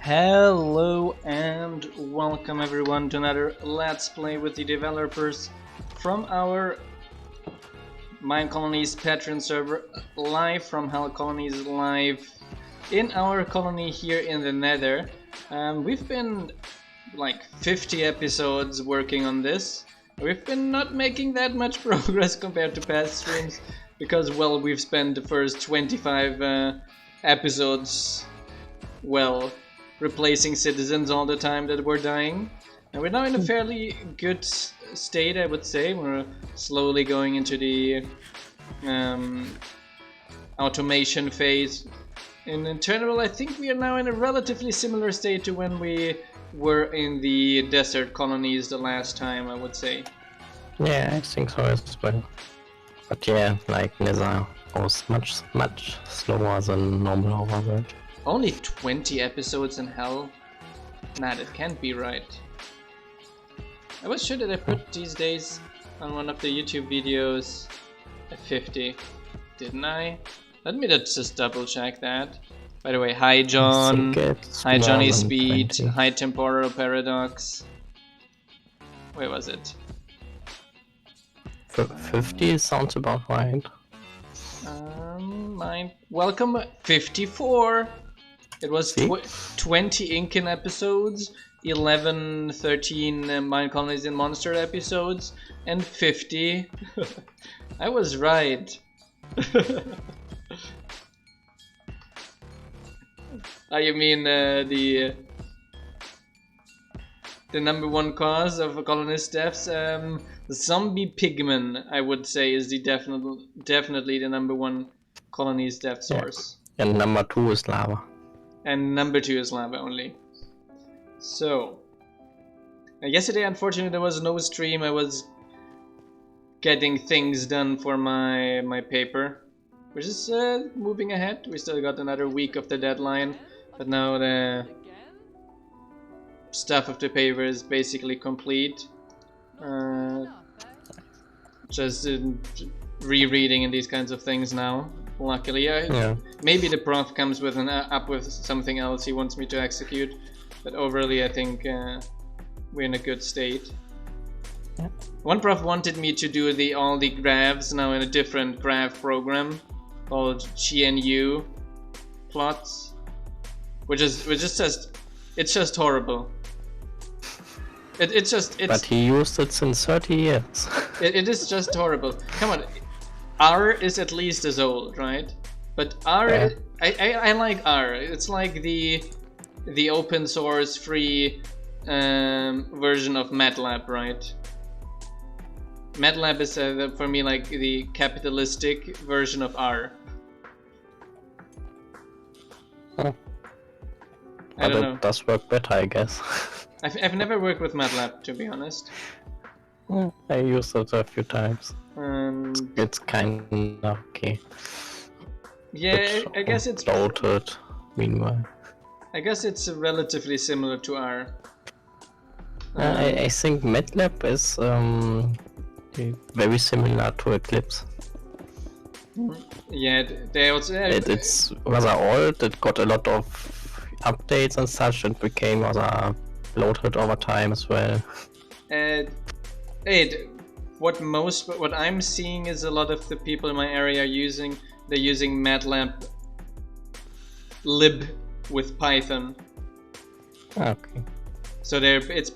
Hello and welcome everyone to another Let's Play with the Developers from our Minecolonies Patreon server, live from HellColonies, live in our colony here in the Nether. We've been like 50 episodes working on this. We've been not making that much progress compared to past streams because, well, we've spent the first 25 episodes, well, replacing citizens all the time that were dying. And we're now in a fairly good state, I would say. We're slowly going into the automation phase. And in general, I think we are now in a relatively similar state to when we were in the desert colonies the last time, I would say. Yeah, I think so as well. But yeah, like Nether goes much slower than normal overworld. Only 20 episodes in Hell? Nah, that can't be right. I was sure that I put these days on one of the YouTube videos at 50. Didn't I? Let me just double check that. By the way, hi John, hi Johnny Speed, 20. hi Temporal Paradox. Where was it? 50 sounds about right. Welcome 54. It was 20 Incan episodes, 13 Minecolonies and Monster episodes, and 50. I was right. Oh, you mean the number one cause of colonist deaths? The zombie pigman, I would say, is the definitely the number one colony's death source. Yeah. And number 2 is lava. And number 2 is lava only. So, yesterday unfortunately there was no stream. I was getting things done for my paper, which is moving ahead. We still got another week of the deadline, but now the stuff of the paper is basically complete. Just rereading and these kinds of things now. Luckily, yeah. Maybe the prof comes with up with something else he wants me to execute, but overall I think we're in a good state. Yeah. One prof wanted me to do all the graphs now in a different graph program called GNU plots, which is just horrible. But he used it since 30 years. It is just horrible. Come on. R is at least as old, right? But R, yeah. I like R. It's like the open source free version of MATLAB, right? MATLAB is for me like the capitalistic version of R. Huh. I don't know. It does work better, I guess. I've never worked with MATLAB, to be honest. I used it a few times. It's kind of okay. Yeah, I guess it's bloated. Meanwhile, I guess it's relatively similar to R. I think MATLAB is very similar to Eclipse. Yeah, they also. It's rather old. It got a lot of updates and such, and became rather bloated over time as well. What I'm seeing is a lot of the people in my area they're using MATLAB lib with Python. Okay. So it's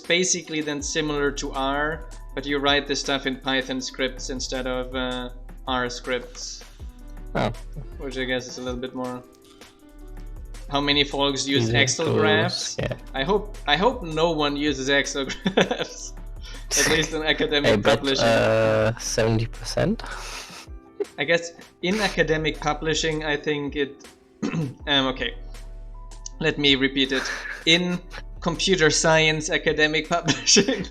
basically then similar to R, but you write the stuff in Python scripts instead of R scripts. Oh. Which I guess is a little bit more. How many folks use Excel graphs? Yeah. I hope no one uses Excel graphs. At least in academic publishing. 70%? I guess in academic publishing, I think it... okay. Let me repeat it. In computer science academic publishing.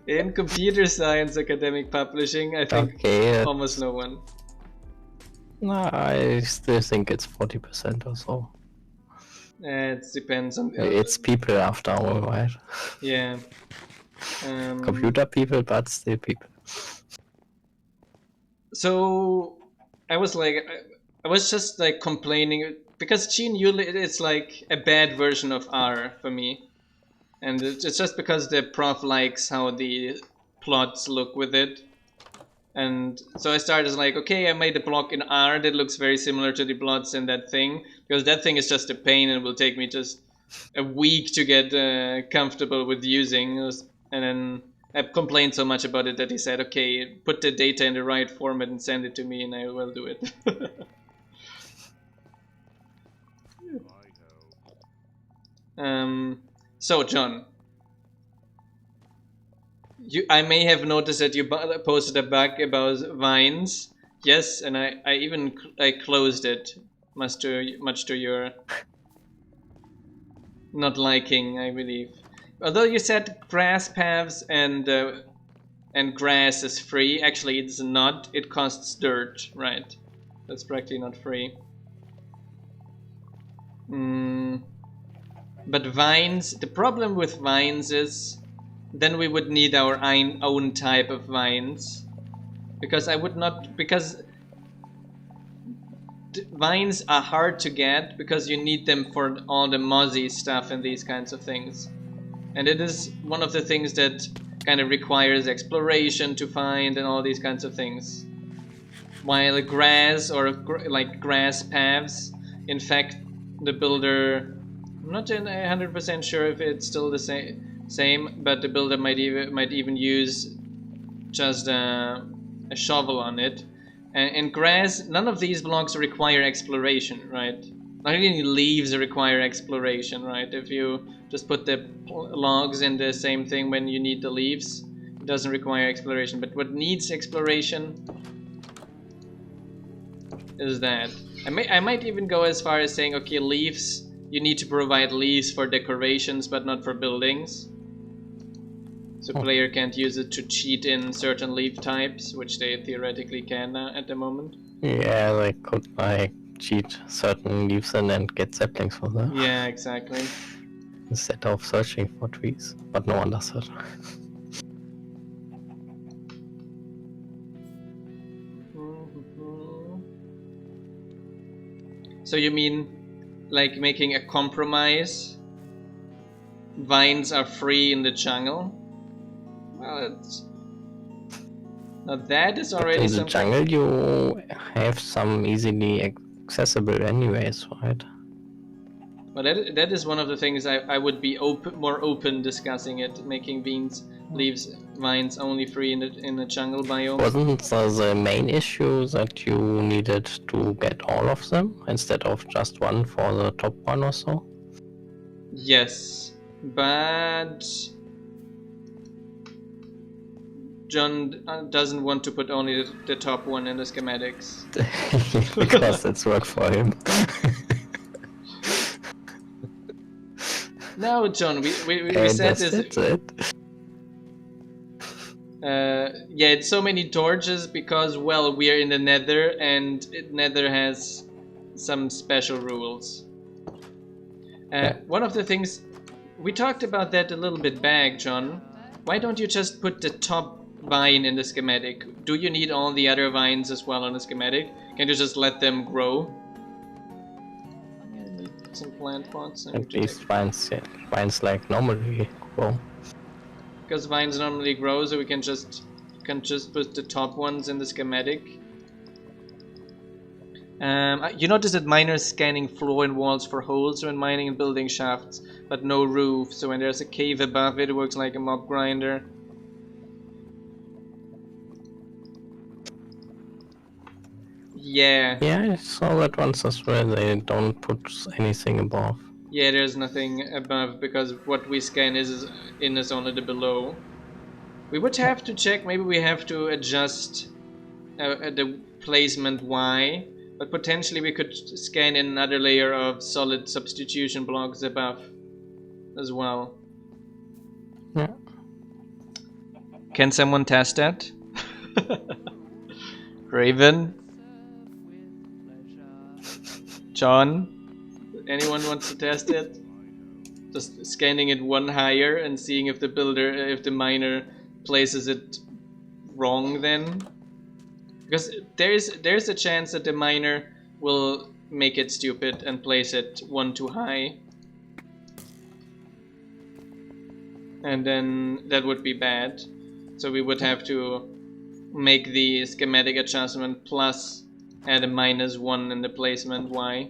In computer science academic publishing, I think almost no one. No, I still think it's 40% or so. It depends on... It's people after all, right? Yeah. Computer people, but still people. So I was just like complaining because Qin usually it's like a bad version of R for me, and it's just because the prof likes how the plots look with it. And so I started as like, okay, I made a block in R that looks very similar to the plots in that thing, because that thing is just a pain and will take me just a week to get comfortable with using. And then I complained so much about it that he said, okay, put the data in the right format and send it to me and I will do it. So John, I may have noticed that you posted a bug about vines. Yes, and I even closed it, much to your not liking, I believe. Although you said grass paths and grass is free, actually it's not. It costs dirt, right? That's practically not free. But vines, the problem with vines is then we would need our own type of vines, because vines are hard to get because you need them for all the mozzie stuff and these kinds of things, and it is one of the things that kind of requires exploration to find and all these kinds of things, while grass or like grass paths, in fact the builder, I'm not 100% sure if it's still the same, but the builder might even use just a shovel on it. And in grass, none of these blocks require exploration, right? Not even leaves require exploration, right? If you just put the logs in the same thing when you need the leaves, it doesn't require exploration. But what needs exploration is that. I might even go as far as saying, okay, leaves, you need to provide leaves for decorations, but not for buildings. So player can't use it to cheat in certain leaf types, which they theoretically can at the moment. Yeah, they could like cheat certain leaves and then get saplings for them. Yeah, exactly. Instead of searching for trees, but no one does it. So you mean like making a compromise? Vines are free in the jungle? Well, now that is already in the jungle you have some easily accessible anyways, right? Well, that is one of the things I would be more open discussing it, making vines only free in the jungle biome. Wasn't the main issue that you needed to get all of them instead of just one for the top one or so? Yes, but John doesn't want to put only the top one in the schematics. Because it's work for him. No, John, we said this. That's it. Yeah, it's so many torches because, well, we are in the Nether, and Nether has some special rules. One of the things we talked about that a little bit back, John. Why don't you just put the top vine in the schematic? Do you need all the other vines as well on the schematic? Can't you just let them grow? Some plant pots. At least vines like normally grow. Because vines normally grow, so we can just put the top ones in the schematic. You notice that miners scanning floor and walls for holes when mining and building shafts, but no roof. So when there's a cave above it, it works like a mob grinder. Yeah. Yeah, I saw that once as well. They don't put anything above. Yeah, there's nothing above because what we scan is only the below. We would have to check. Maybe we have to adjust the placement Y, but potentially we could scan in another layer of solid substitution blocks above as well. Yeah. Can someone test that? Raven? John? Anyone wants to test it? Just scanning it one higher and seeing if the miner places it wrong then. Because there's a chance that the miner will make it stupid and place it one too high. And then that would be bad. So we would have to make the schematic adjustment plus add a -1 in the placement Y.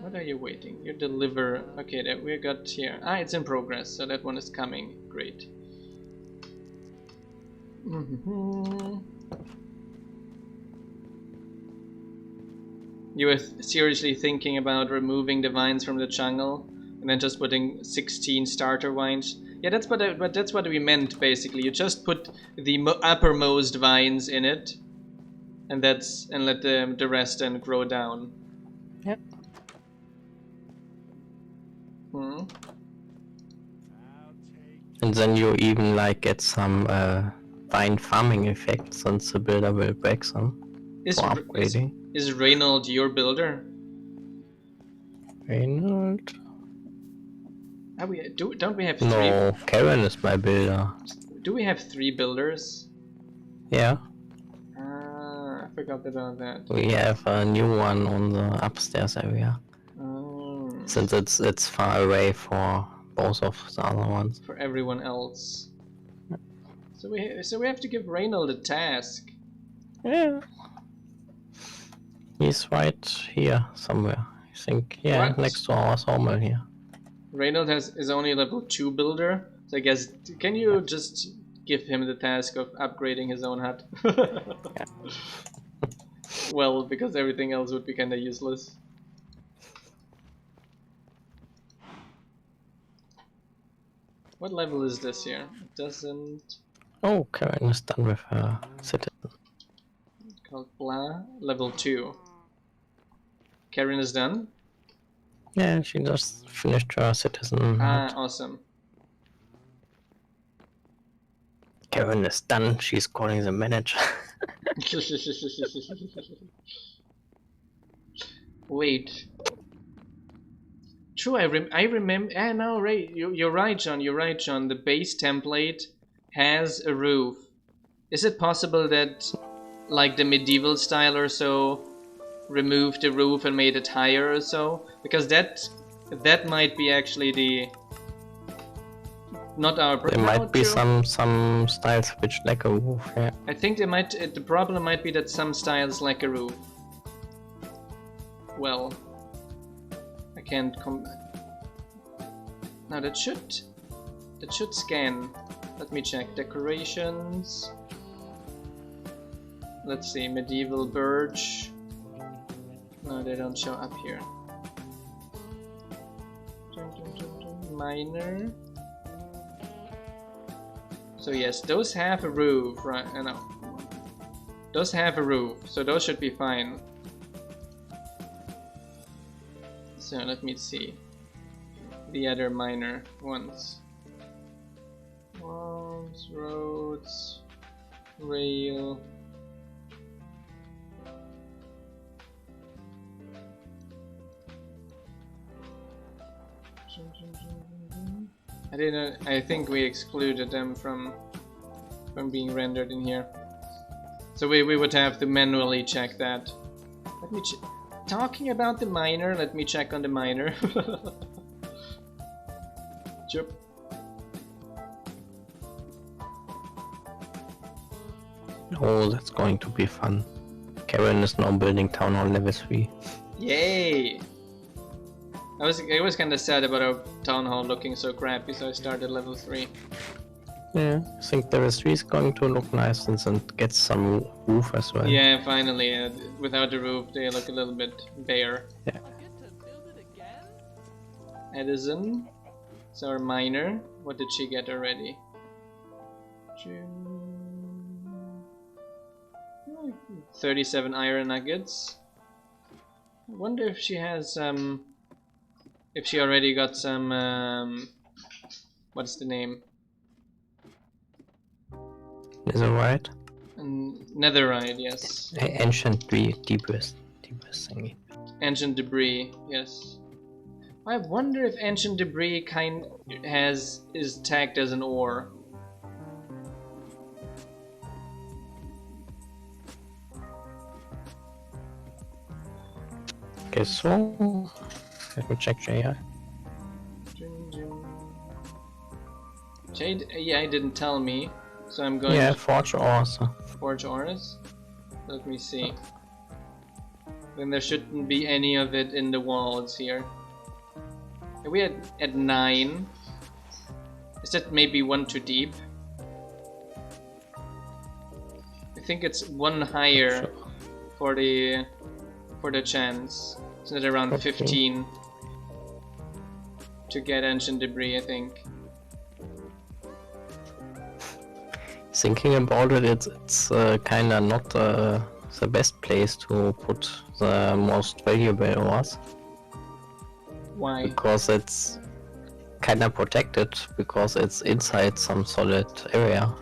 What are you waiting? You deliver. Okay, that we got here. Ah, it's in progress, so that one is coming. Great. You were seriously thinking about removing the vines from the jungle and then just putting 16 starter vines? Yeah, that's what we meant basically. You just put the uppermost vines in it, and let the rest then grow down. Yep. And then you even like get some vine farming effect since the builder will break some for upgrading. Is Reynold your builder? Reynold? Don't we have 3? No, Karen is my builder. Do we have 3 builders? Yeah. I forgot about that. We have a new one on the upstairs area. Since it's far away for both of the other ones. For everyone else. So we have to give Reynold a task. Yeah. He's right here somewhere. I think, yeah, what? Next to our sawmill here. Reynold is only level 2 builder, so I guess, can you just give him the task of upgrading his own hut? Yeah. Well, because everything else would be kinda useless. What level is this here? It doesn't... Oh, Karen is done with her citizen. Called blah, level 2. Karen is done? Yeah, she just finished her citizen. Ah, awesome. Karen is done, she's calling the manager. Wait. True, I remember. Ah, no, Ray, you're right, John. You're right, John. The base template has a roof. Is it possible that, like the medieval style or so, removed the roof and made it higher or so? Because that might be actually the not our. There might be some styles which lack a roof. Yeah. I think they might. The problem might be that some styles lack a roof. Well. Can't come. Now that should scan. Let me check decorations. Let's see, medieval birch. No, they don't show up here. Minor. So yes, those have a roof, right? No, those have a roof, so those should be fine. So let me see the other minor ones. Walls, roads, rail. I think we excluded them from being rendered in here. So we would have to manually check that. Let me check. Talking about the miner, let me check on the miner. Chirp. Oh, that's going to be fun. Karen is now building town hall level 3. Yay! I was kinda sad about our town hall looking so crappy, so I started level 3. Yeah, I think level 3 is going to look nice since it gets some roof as well. Yeah, finally. Without the roof, they look a little bit bare. Yeah. Edison. It's our miner. What did she get already? 37 iron nuggets. I wonder if she has if she already got some what's the name? Netherite? Netherite, yes. Ancient debris thingy. Ancient debris, yes. I wonder if ancient debris is tagged as an ore. Guess so. Let me check JI. Jade, yeah, didn't tell me, so I'm going. Yeah, forge ores. Forge ores. Let me see. Then there shouldn't be any of it in the walls here. Are we at 9? Is that maybe one too deep? I think it's one higher for the chance. Isn't it around 15 to get ancient debris? I think. Thinking about it, it's kinda not the best place to put the most valuable ores. Why? Because it's kinda protected, because it's inside some solid area.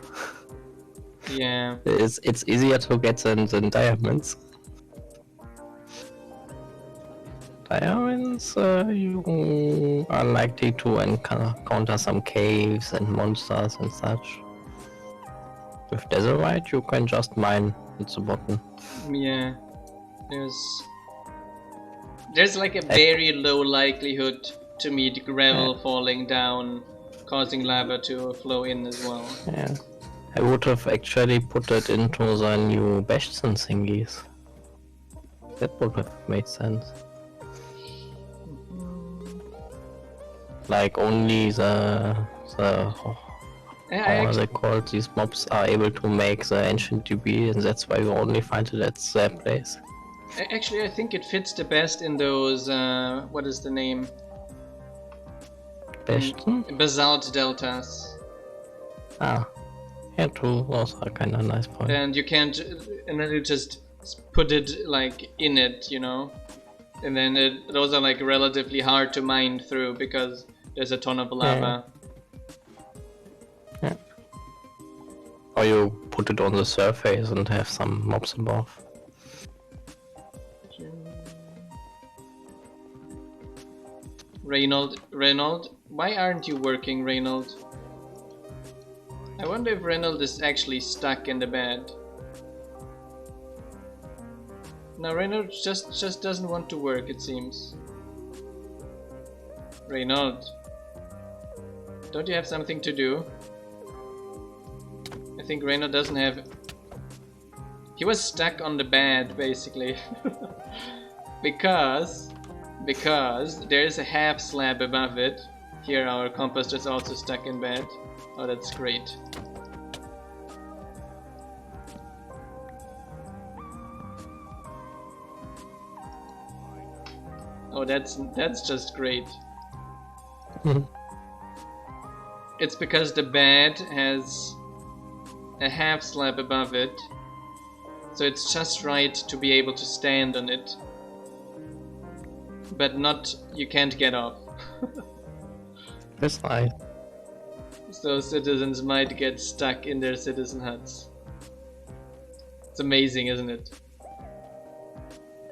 Yeah. It's easier to get than diamonds. Diamonds, you are likely to encounter some caves and monsters and such. With Desert, you can just mine at the bottom. Yeah. There's like a very low likelihood to meet gravel falling down, causing lava to flow in as well. Yeah. I would have actually put it into the new bastion thingies. That would have made sense. Like only how are they called? These mobs are able to make the ancient debris, and that's why you only find it at their place. Actually, I think it fits the best in those. What is the name? Bastion? Basalt deltas. Ah, yeah, too. Those are kind of nice points. And you can't, and then you just put it like in it, you know. And then those are like relatively hard to mine through because there's a ton of lava. Yeah. Or you put it on the surface and have some mobs above. Reynold, why aren't you working, Reynold? I wonder if Reynold is actually stuck in the bed. No, Reynold just doesn't want to work, it seems. Reynold, don't you have something to do? I think Reynold doesn't have... He was stuck on the bed, basically. because there is a half slab above it. Here our composter is also stuck in bed. Oh, that's great. Oh, that's just great. It's because the bed has a half slab above it, so it's just right to be able to stand on it. But not, you can't get off. That's nice. So citizens might get stuck in their citizen huts. It's amazing, isn't it?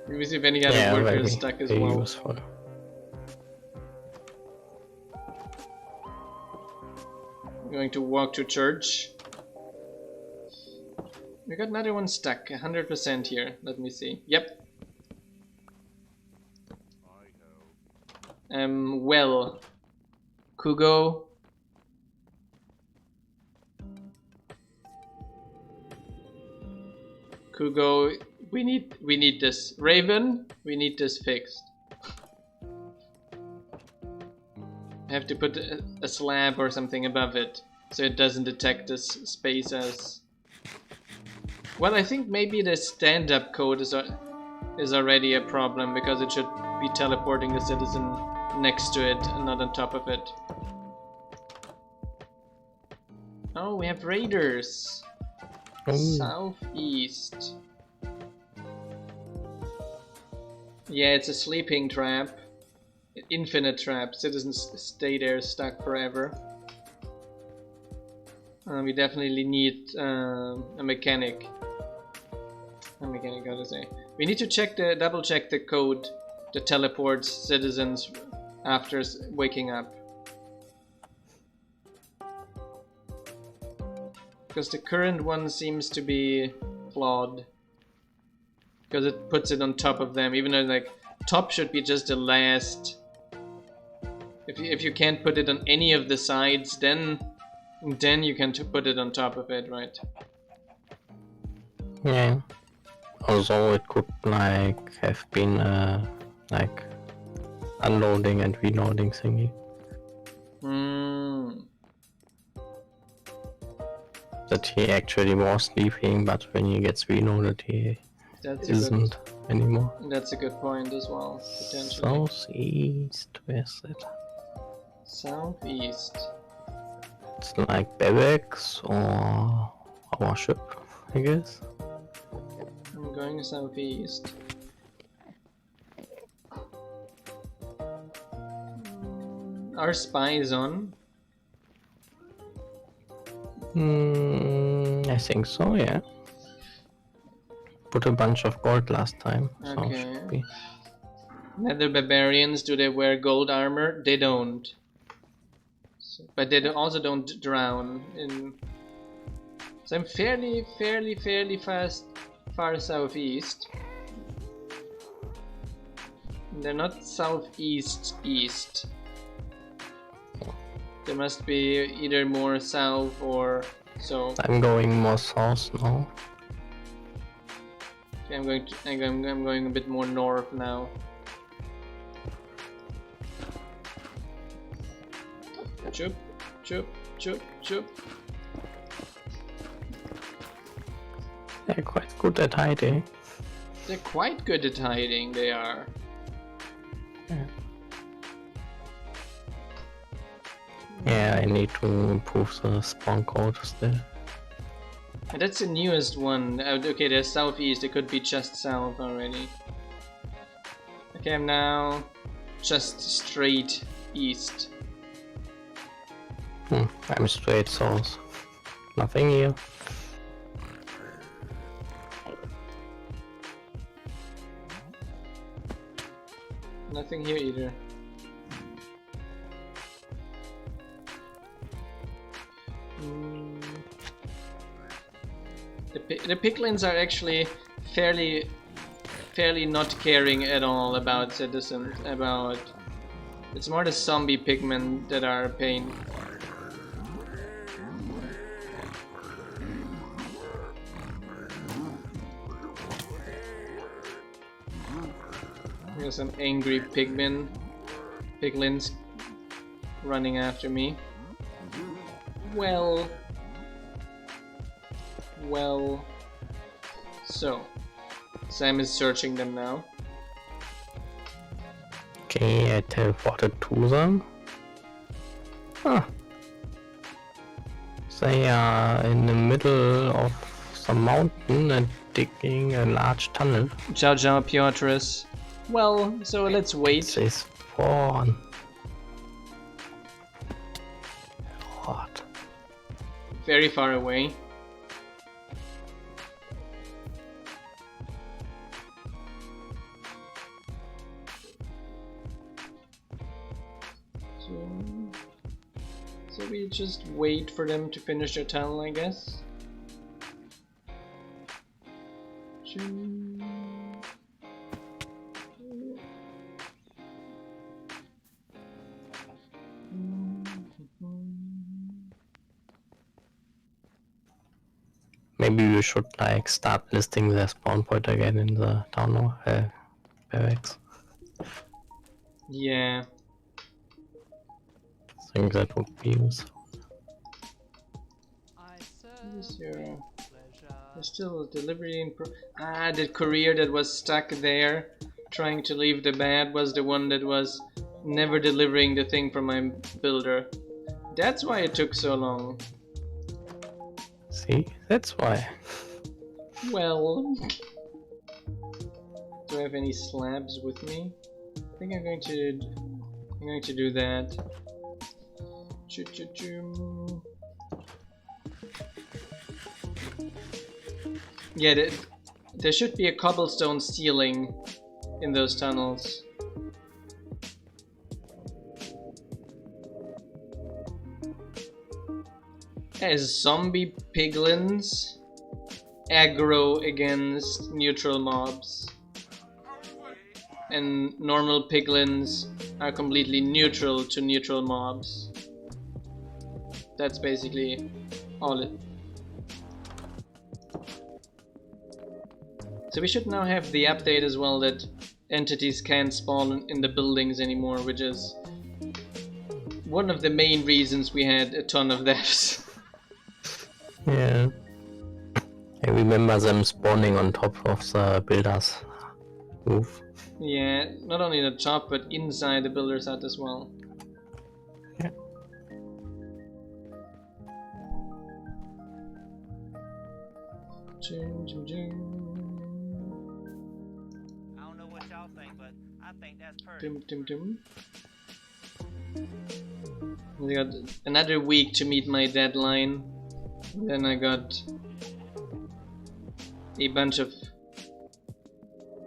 Maybe see if any other workers stuck as well. Useful. I'm going to walk to church. We got another one stuck, 100% here. Let me see. Yep. Well, Kugo. Kugo, we need this. Raven, we need this fixed. I have to put a slab or something above it so it doesn't detect this space as... Well, I think maybe the stand-up code is already a problem because it should be teleporting the citizen next to it and not on top of it. Oh, we have raiders. Southeast. Yeah, it's a sleeping trap. Infinite trap. Citizens stay there stuck forever. We definitely need a mechanic. A mechanic, how to say. We need to double check the code that teleports citizens after waking up. Because the current one seems to be flawed. Because it puts it on top of them, even though like top should be just the last. If you can't put it on any of the sides, then you can put it on top of it, right? Yeah. Although it could like have been like unloading and reloading thingy. That he actually was sleeping, but when he gets reloaded, he isn't anymore. That's a good point as well, potentially. Southeast, where's it? Southeast. It's like barracks or our ship, I guess. I'm going southeast. Are spies on? I think so, yeah. Put a bunch of gold last time, so Okay. should be. Nether barbarians, do they wear gold armor? They don't. So, but they also don't drown. So I'm fairly far southeast. They're not southeast east. They must be either more south or so. I'm going more south now. Okay, I'm going a bit more north now. Chup, chup, chup, chup. They're quite good at hiding. They're quite good at hiding, they are. Yeah. Yeah, I need to improve the spawn code still. And that's the newest one. Okay, there's southeast, it could be just south already. Okay, I'm now just straight east. I'm straight south. Nothing here. Nothing here either. The piglins are actually fairly not caring at all about citizens. It's more the zombie pigmen that are a pain. There's some angry piglins running after me. Well, so Sam is searching them now. Okay, I teleported to them. Huh. They are in the middle of some mountain and digging a large tunnel. Ciao ciao Piotrus. Well, so let's wait. They spawn. What? Very far away. So we just wait for them to finish their tunnel, I guess. Maybe we should like start listing the spawn point again in the town hall barracks. Yeah. I think that would be useful. There's still a delivery in the courier that was stuck there trying to leave the bed was the one that was never delivering the thing from my builder. That's why it took so long. See, that's why. Well, do I have any slabs with me? I think I'm going to do that. Yeah, there should be a cobblestone ceiling in those tunnels. as zombie piglins aggro against neutral mobs, and normal piglins are completely neutral to neutral mobs. That's basically all it. So we should now have the update as well that entities can't spawn in the buildings anymore, which is one of the main reasons we had a ton of deaths. Yeah. I remember them spawning on top of the builder's roof. Yeah, not only the top, but inside the builder's hut as well. Yeah. Jing, jing, jing. I don't know what y'all think, but I think that's perfect. Dim, dim, dim. I got another week to meet my deadline. Then I got a bunch of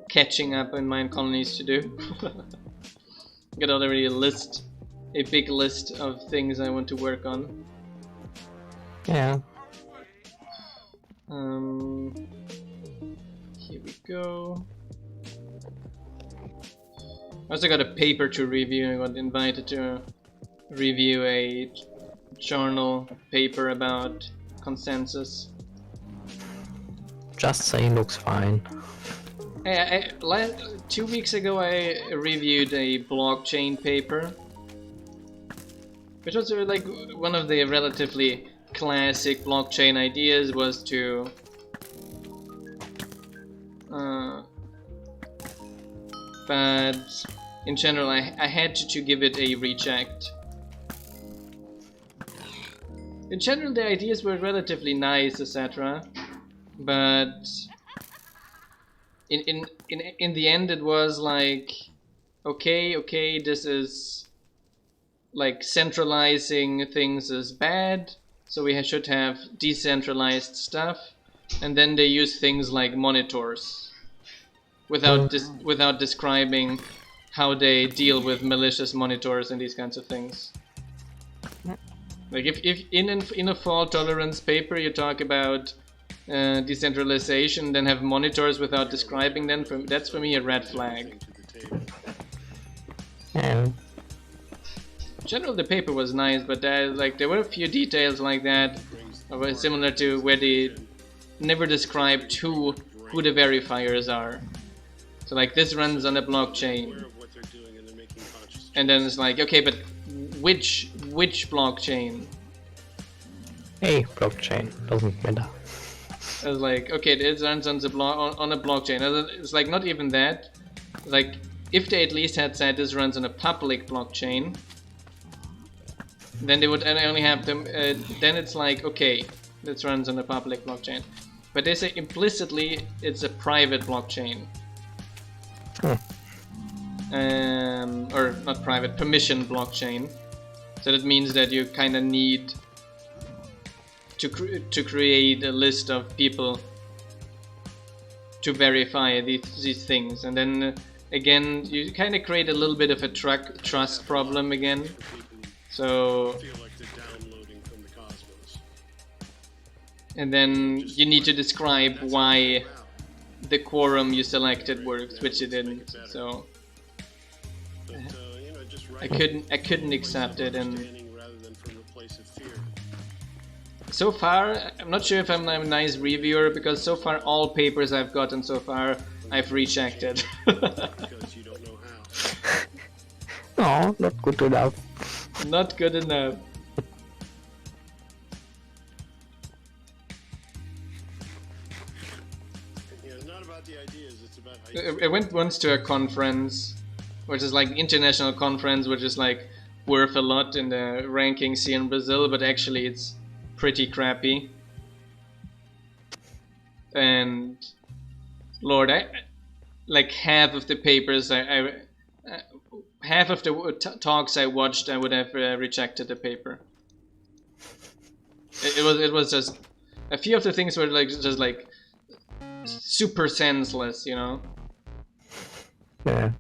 catching up in Minecolonies to do. Got already a big list of things I want to work on. Yeah. Here we go. I also got a paper to review. I got invited to review a journal paper about consensus. Just say looks fine. 2 weeks ago I reviewed a blockchain paper, which was like one of the relatively classic blockchain ideas was to but in general I had to give it a reject. In general the ideas were relatively nice, etc. But in the end it was like, okay, this is like centralizing things is bad, so we should have decentralized stuff. And then they use things like monitors without describing how they deal with malicious monitors and these kinds of things. Like if in a fault tolerance paper you talk about decentralization, then have monitors without describing them, that's for me a red flag. Yeah. In general the paper was nice, but there were a few details like that similar to where they never described who the verifiers are. So like this runs on a blockchain, and then it's like, okay, but which blockchain? Hey, blockchain, doesn't matter. I was like, okay, it runs on a blockchain. It's like not even that. Like if they at least had said this runs on a public blockchain, then they would only have them. Then it's like, okay, this runs on a public blockchain. But they say implicitly it's a private blockchain. Or not private, permission blockchain. So that means that you kind of need to create a list of people to verify these things, and then again you kind of create a little bit of a trust problem again. So and then you need to describe why the quorum you selected works, which it didn't. So I couldn't accept it, and so far I'm not sure if I'm a nice reviewer, because so far all papers I've gotten so far I've rejected. No, not good enough. Not good enough. I went once to a conference, which is like international conference, which is like worth a lot in the rankings here in Brazil, but actually it's pretty crappy. And Lord, like half of the papers half of the talks I watched, I would have rejected the paper. It was just a few of the things were like just like super senseless, you know. Yeah.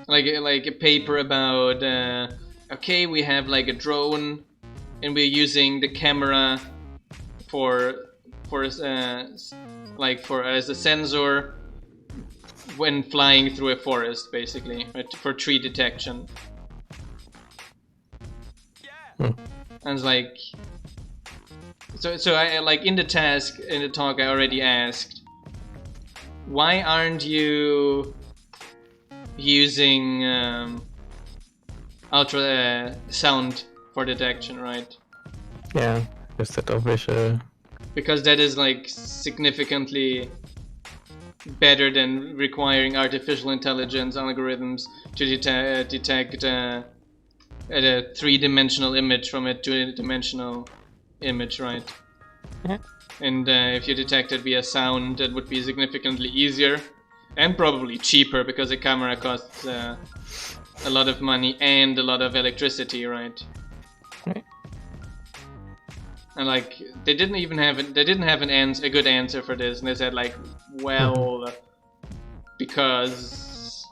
Like a paper about okay, we have like a drone and we're using the camera as a sensor when flying through a forest, basically, right, for tree detection. And it's like, so I like in the talk I already asked, why aren't you using ultrasound for detection, right? Yeah, instead of visual. Because that is like significantly better than requiring artificial intelligence algorithms to detect a 3-dimensional image from a 2-dimensional image, right? Yeah. And if you detect it via sound, that would be significantly easier and probably cheaper, because a camera costs a lot of money and a lot of electricity, right? Right. And like they didn't have a good answer for this, and they said like, well, because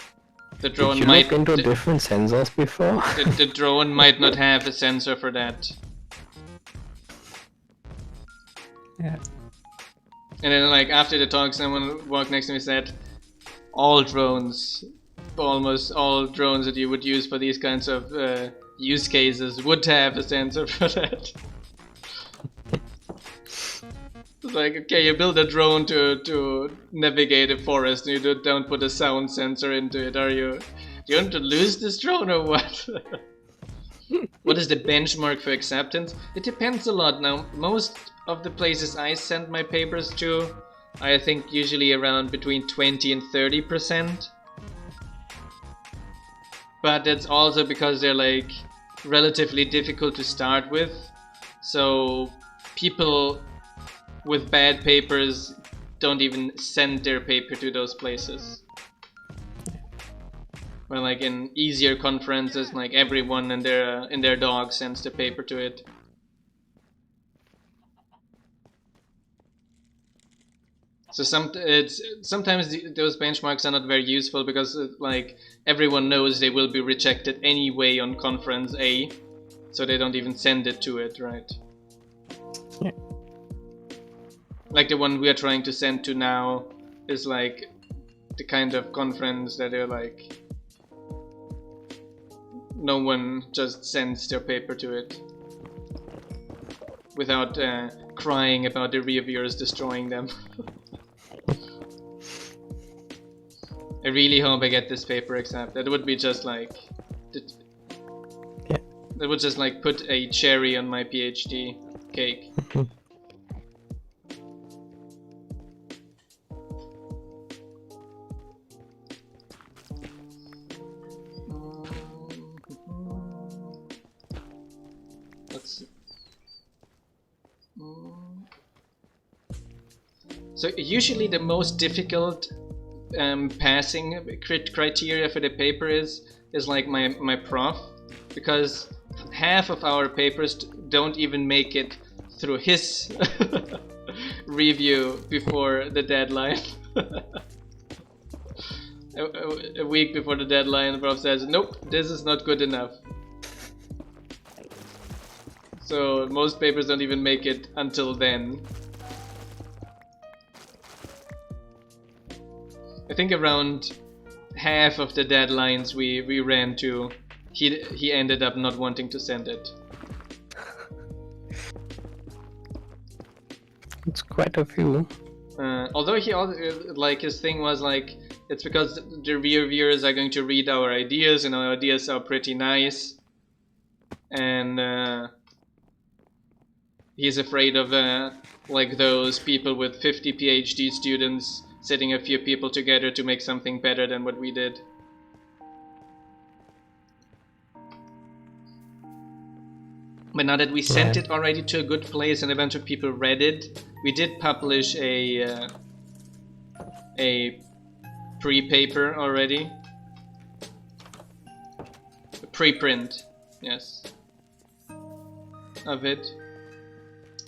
the drone Did you look into different sensors before? the drone might not have a sensor for that. Yeah. And then like after the talk, someone walked next to me and said, almost all drones that you would use for these kinds of use cases would have a sensor for that. It's like, okay, you build a drone to navigate a forest, and you don't put a sound sensor into it. Do you want to lose this drone or what? What is the benchmark for acceptance? It depends a lot. Now, most of the places I send my papers to, I think usually around between 20 and 30%. But that's also because they're like relatively difficult to start with. So people with bad papers don't even send their paper to those places. Well, like in easier conferences, like everyone and their dog sends the paper to it. So sometimes those benchmarks are not very useful, because like everyone knows they will be rejected anyway on conference A, so they don't even send it to it, right? Yeah. Like the one we are trying to send to now is like the kind of conference that they're like, no one just sends their paper to it without crying about the reviewers destroying them. I really hope I get this paper accepted. That would be just like, yeah. That would just like put a cherry on my PhD cake. So usually the most difficult passing criteria for the paper is like my prof, because half of our papers don't even make it through his review before the deadline. A week before the deadline, the prof says, nope, this is not good enough. So most papers don't even make it until then. I think around half of the deadlines we ran to, he ended up not wanting to send it. It's quite a few. Although he also, like his thing was like, it's because the reviewers are going to read our ideas, and our ideas are pretty nice, and he's afraid of like those people with 50 PhD students setting a few people together to make something better than what we did. But now that we sent it already to a good place and a bunch of people read it, we did publish a pre-paper already. A preprint, yes, of it.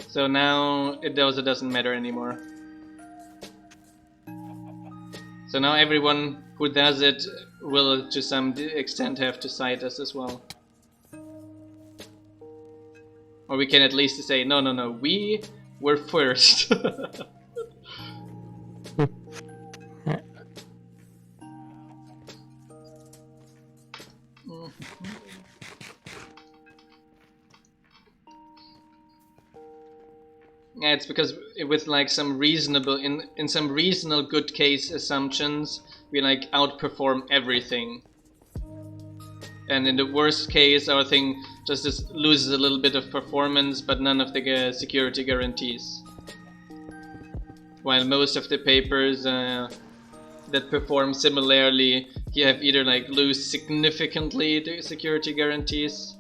So now it also doesn't matter anymore. So now everyone who does it will to some extent have to cite us as well. Or we can at least say, no, no, no, we were first. Yeah, it's because with like some reasonable in some reasonable good case assumptions, we like outperform everything. And in the worst case, our thing just loses a little bit of performance, but none of the security guarantees. While most of the papers that perform similarly, you have either like lose significantly the security guarantees,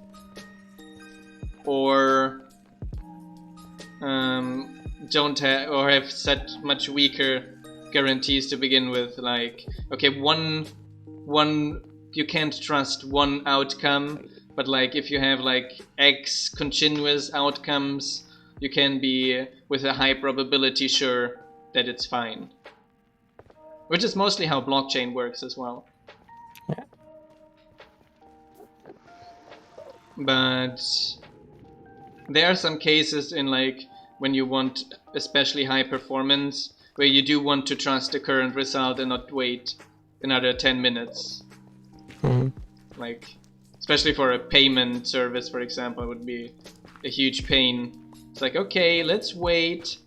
or don't have or have set much weaker guarantees to begin with. Like, okay, one you can't trust one outcome, but like if you have like X continuous outcomes, you can be with a high probability sure that it's fine. Which is mostly how blockchain works as well. Yeah. But there are some cases in like when you want especially high performance where you do want to trust the current result and not wait another 10 minutes. Like, especially for a payment service, for example, it would be a huge pain. It's like, okay, let's wait.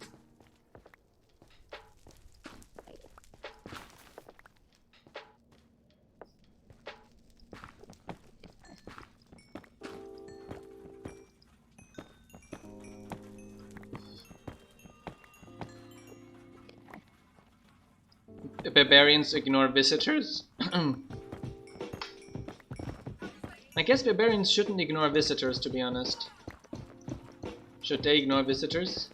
Barbarians ignore visitors? I guess barbarians shouldn't ignore visitors, to be honest. Should they ignore visitors?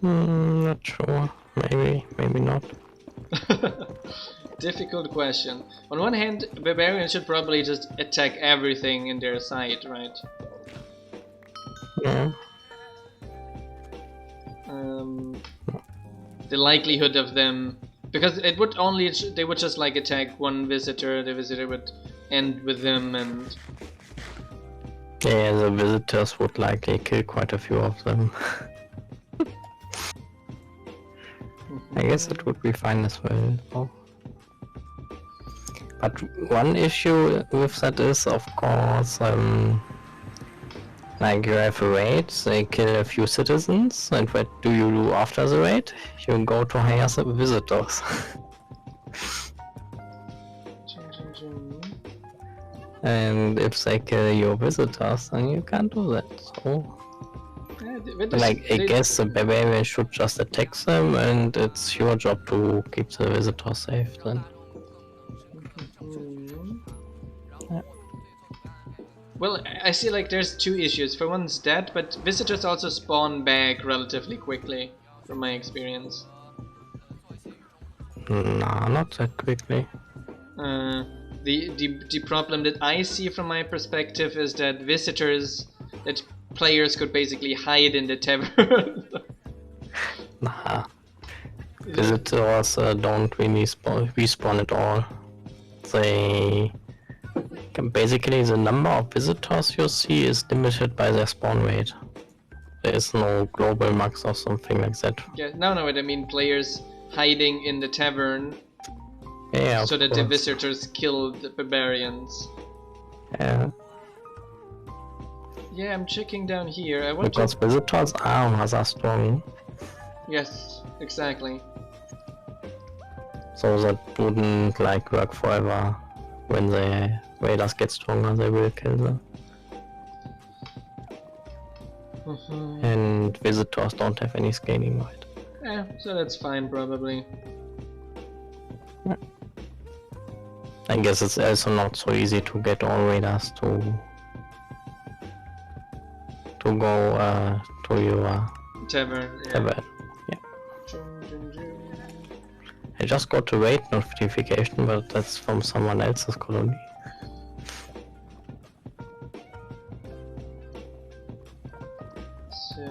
Not sure. Maybe, maybe not. Difficult question. On one hand, barbarians should probably just attack everything in their sight, right? Yeah. The likelihood of them, because it would only they would just like attack one visitor. The visitor would end with them, and Yeah, the visitors would likely kill quite a few of them. I guess it would be fine as well. Oh. But one issue with that is, of course, like you have a raid, they kill a few citizens, and what do you do after the raid? You go to hire some visitors. And if they kill your visitors, then you can't do that. So, like, I guess the barbarian should just attack them, and it's your job to keep the visitors safe then. Well, I see like there's two issues. For one, it's that, but visitors also spawn back relatively quickly, from my experience. Nah, not that quickly. The problem that I see from my perspective is that that players could basically hide in the tavern. Nah. Visitors don't really respawn at all. They... Basically, the number of visitors you see is limited by their spawn rate. There is no global max or something like that. Yeah, no, what I mean, players hiding in the tavern, yeah, so that the visitors kill the barbarians. Yeah. Yeah, I'm checking down here. I want because visitors are strong. Yes, exactly. So that wouldn't like work forever. When the raiders get stronger, they will kill them. And visitors don't have any scaling right. Yeah, so that's fine probably. Yeah. I guess it's also not so easy to get all raiders to go to your tavern. Yeah. Tavern. Yeah. I just got a raid notification, but that's from someone else's colony. So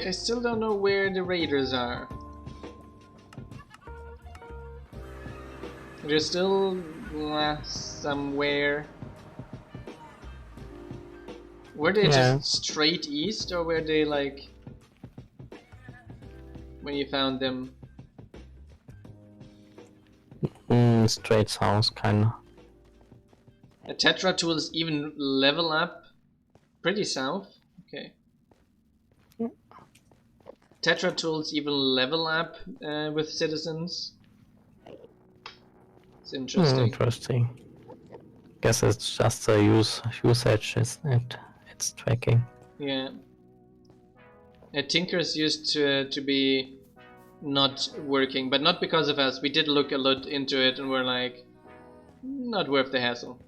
I still don't know where the raiders are. They're still somewhere. Were they just straight east, or were they like when you found them? Straight south, kinda. A Tetra tools even level up pretty south. Okay. Tetra tools even level up with citizens. It's interesting. Interesting. Guess it's just a usage, isn't it? It's tracking. Yeah. Tinkers used to be not working, but not because of us. We did look a lot into it and we're like, not worth the hassle.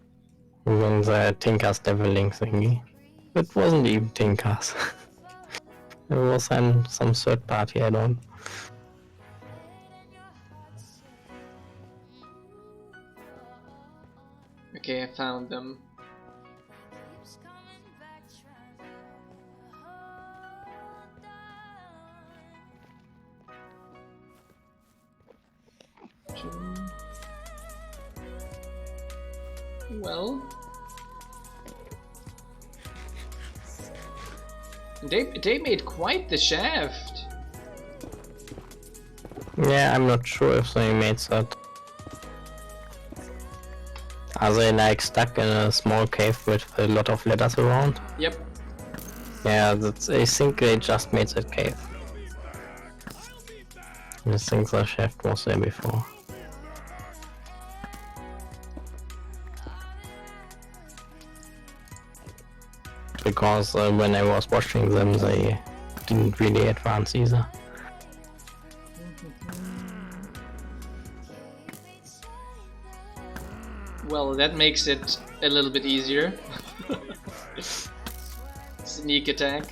Even the Tinker's leveling thingy. It wasn't even Tinker's. It was some third party add-on. Okay, I found them. Well, they made quite the shaft. Yeah, I'm not sure if they made that. Are they like stuck in a small cave with a lot of ladders around? Yep. Yeah, I think they just made that cave. I think the shaft was there before. Because when I was watching them, they didn't really advance either. Well, that makes it a little bit easier. Sneak attack.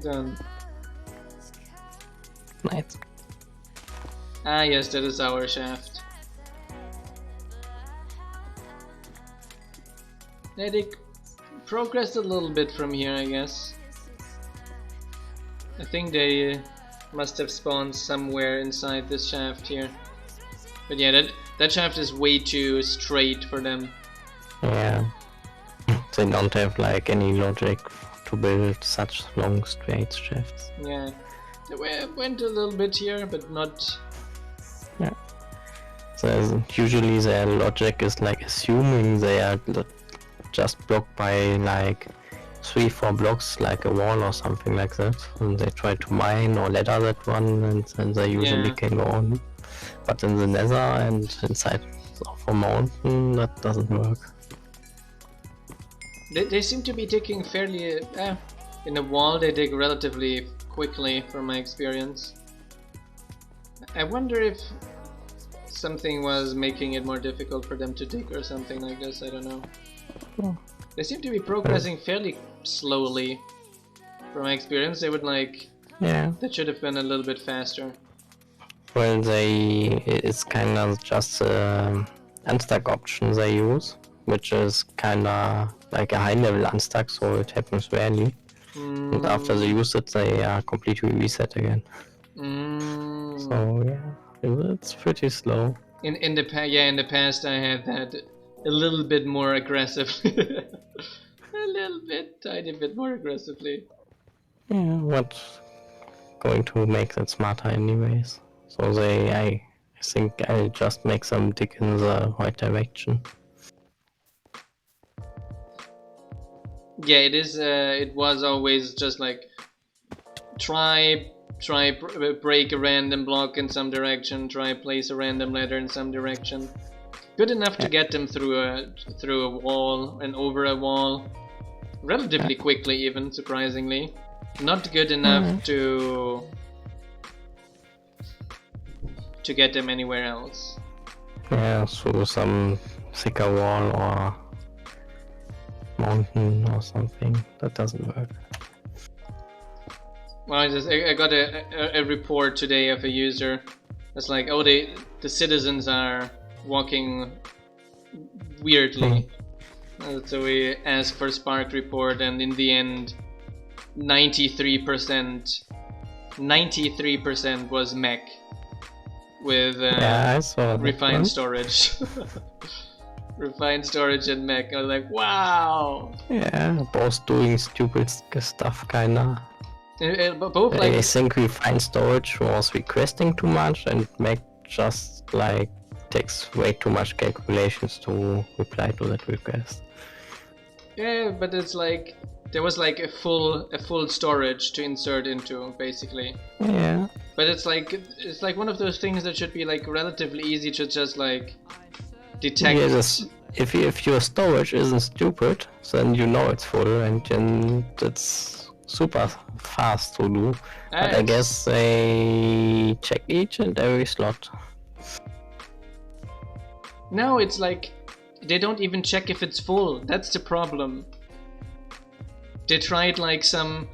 Done. Nice. Ah, yes, that is our shaft. Yeah, they progressed a little bit from here, I guess. I think they must have spawned somewhere inside this shaft here. But yeah, that shaft is way too straight for them. Yeah. They don't have like any logic to build such long straight shafts. Yeah, they went a little bit here, but not. Yeah. So usually their logic is like assuming they are just blocked by like 3-4 blocks, like a wall or something like that, and they try to mine or ladder that one, and then they usually can go on. But in the nether and inside of a mountain, that doesn't work. They seem to be digging fairly. In a wall, they dig relatively quickly, from my experience. I wonder if something was making it more difficult for them to dig or something like this. I don't know. Oh. They seem to be progressing fairly slowly. From my experience, they would like. Yeah. That should have been a little bit faster. Well, it's kind of just unstuck option they use, which is kind of like a high-level unstuck, so it happens rarely. And after they use it, they are completely reset again. So yeah, it's pretty slow. In the past I had that a little bit more aggressively. A little bit, tiny bit more aggressively. Yeah, what's going to make that smarter anyways? So I think I'll just make them dig in the right direction. Yeah, it is. It was always just like try break a random block in some direction, try place a random ladder in some direction. Good enough to get them through a wall and over a wall, relatively quickly, even surprisingly. Not good enough to get them anywhere else. Yeah, through some thicker wall or mountain or something. That doesn't work. Well, I got a report today of a user It's like, oh, the citizens are walking weirdly. So we ask for Spark report, and in the end, 93% was mech with refined storage. Refined storage and mech. I was like, wow. Yeah, both doing stupid stuff, kinda. Both like. I think refined storage was requesting too much, and mech just like takes way too much calculations to reply to that request. Yeah, but it's like there was like a full storage to insert into, basically. Yeah. But it's like one of those things that should be like relatively easy to just like detect. Yeah, if your storage isn't stupid, then you know it's full, and then it's super fast to do. But I guess they check each and every slot. No, it's like they don't even check if it's full. That's the problem. They tried like some.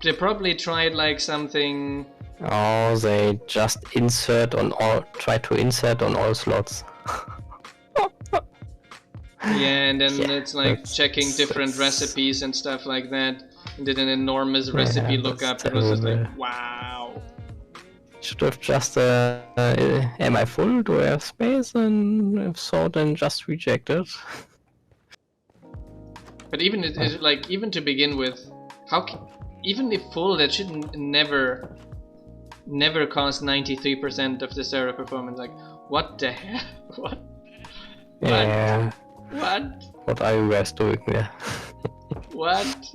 They probably tried like something. Oh, they just try to insert on all slots. Yeah, and then it's like checking different recipes and stuff like that. And did an enormous recipe lookup. It was just like, wow. Should have just am I full? Do I have space? And if so, then just reject it. But even even to begin with, even if full, that should never cost 93% of the server performance. Like, what the hell? What? Yeah. What? What are you guys doing there? What?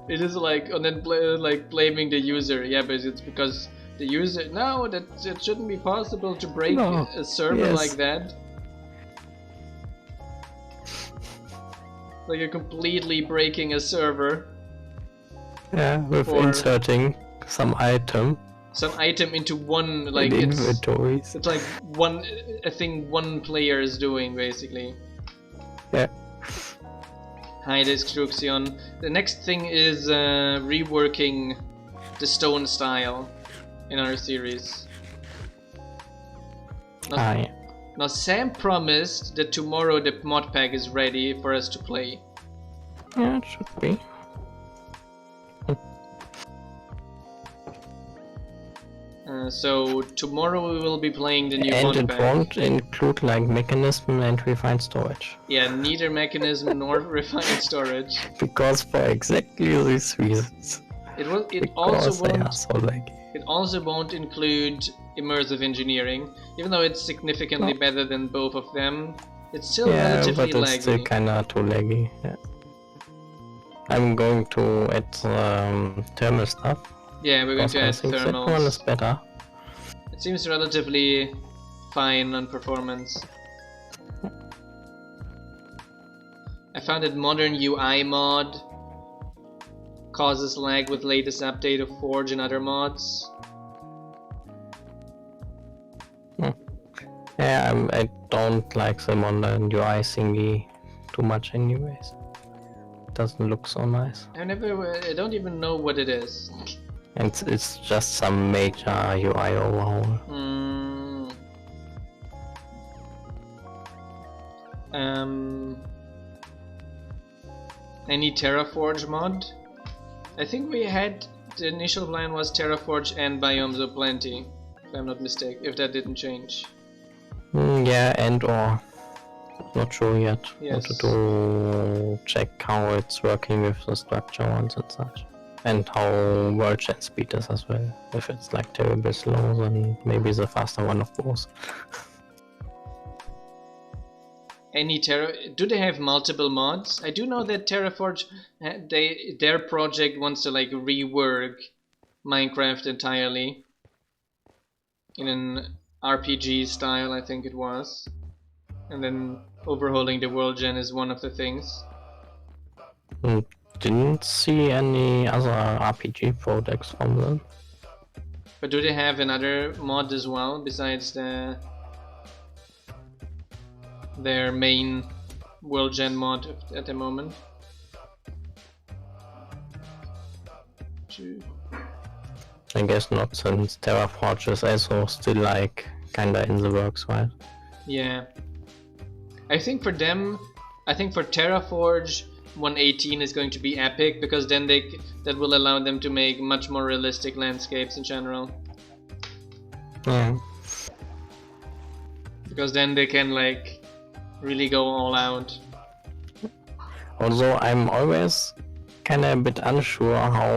It is like, and then like blaming the user. Yeah, but it's because the user. No, that it shouldn't be possible to break a server like that. Like you're completely breaking a server. Yeah, with inserting some item. Some item into one, like inventories. It's like a thing one player is doing basically. Yeah. Hi, Destruction. The next thing is reworking the stone style in our series. Now Sam promised that tomorrow the mod pack is ready for us to play. Yeah, it should be. So tomorrow we will be playing the new mod pack. And it won't include like mechanism and refined storage. Yeah, neither mechanism nor refined storage. Because for exactly these reasons. It also won't include immersive engineering, even though it's significantly better than both of them. It's still relatively but it's laggy. Still kinda too laggy. Yeah. I'm going to add thermal stuff. Yeah, we're going to add thermals. That one is better. It seems relatively fine on performance. I found that modern UI mod causes lag with latest update of Forge and other mods. Yeah, I don't like the modern UI thingy too much anyways. It doesn't look so nice. I don't even know what it is. And it's just some major UI overhaul. Any Terraforge mod? I think we had the initial plan was Terraforge and Biomes of Plenty, if I'm not mistaken. If that didn't change. Yeah, and or not sure yet. Yes. Wanted to check how it's working with the structure ones and such. And how world chat speed is as well. If it's like terribly slow, then maybe the faster one of both. Do they have multiple mods? I do know that Terraforge, their project wants to like rework Minecraft entirely in an RPG style, I think it was, and then overhauling the world gen is one of the things. Didn't see any other RPG projects from them. But do they have another mod as well besides their main world gen mod at the moment? I guess not, since Terraforge is also still like kinda in the works, right? Yeah. I think for them, I think for Terraforge 1.18 is going to be epic, because then that will allow them to make much more realistic landscapes in general. Yeah. Because then they can like really go all out. Although I'm always kinda a bit unsure how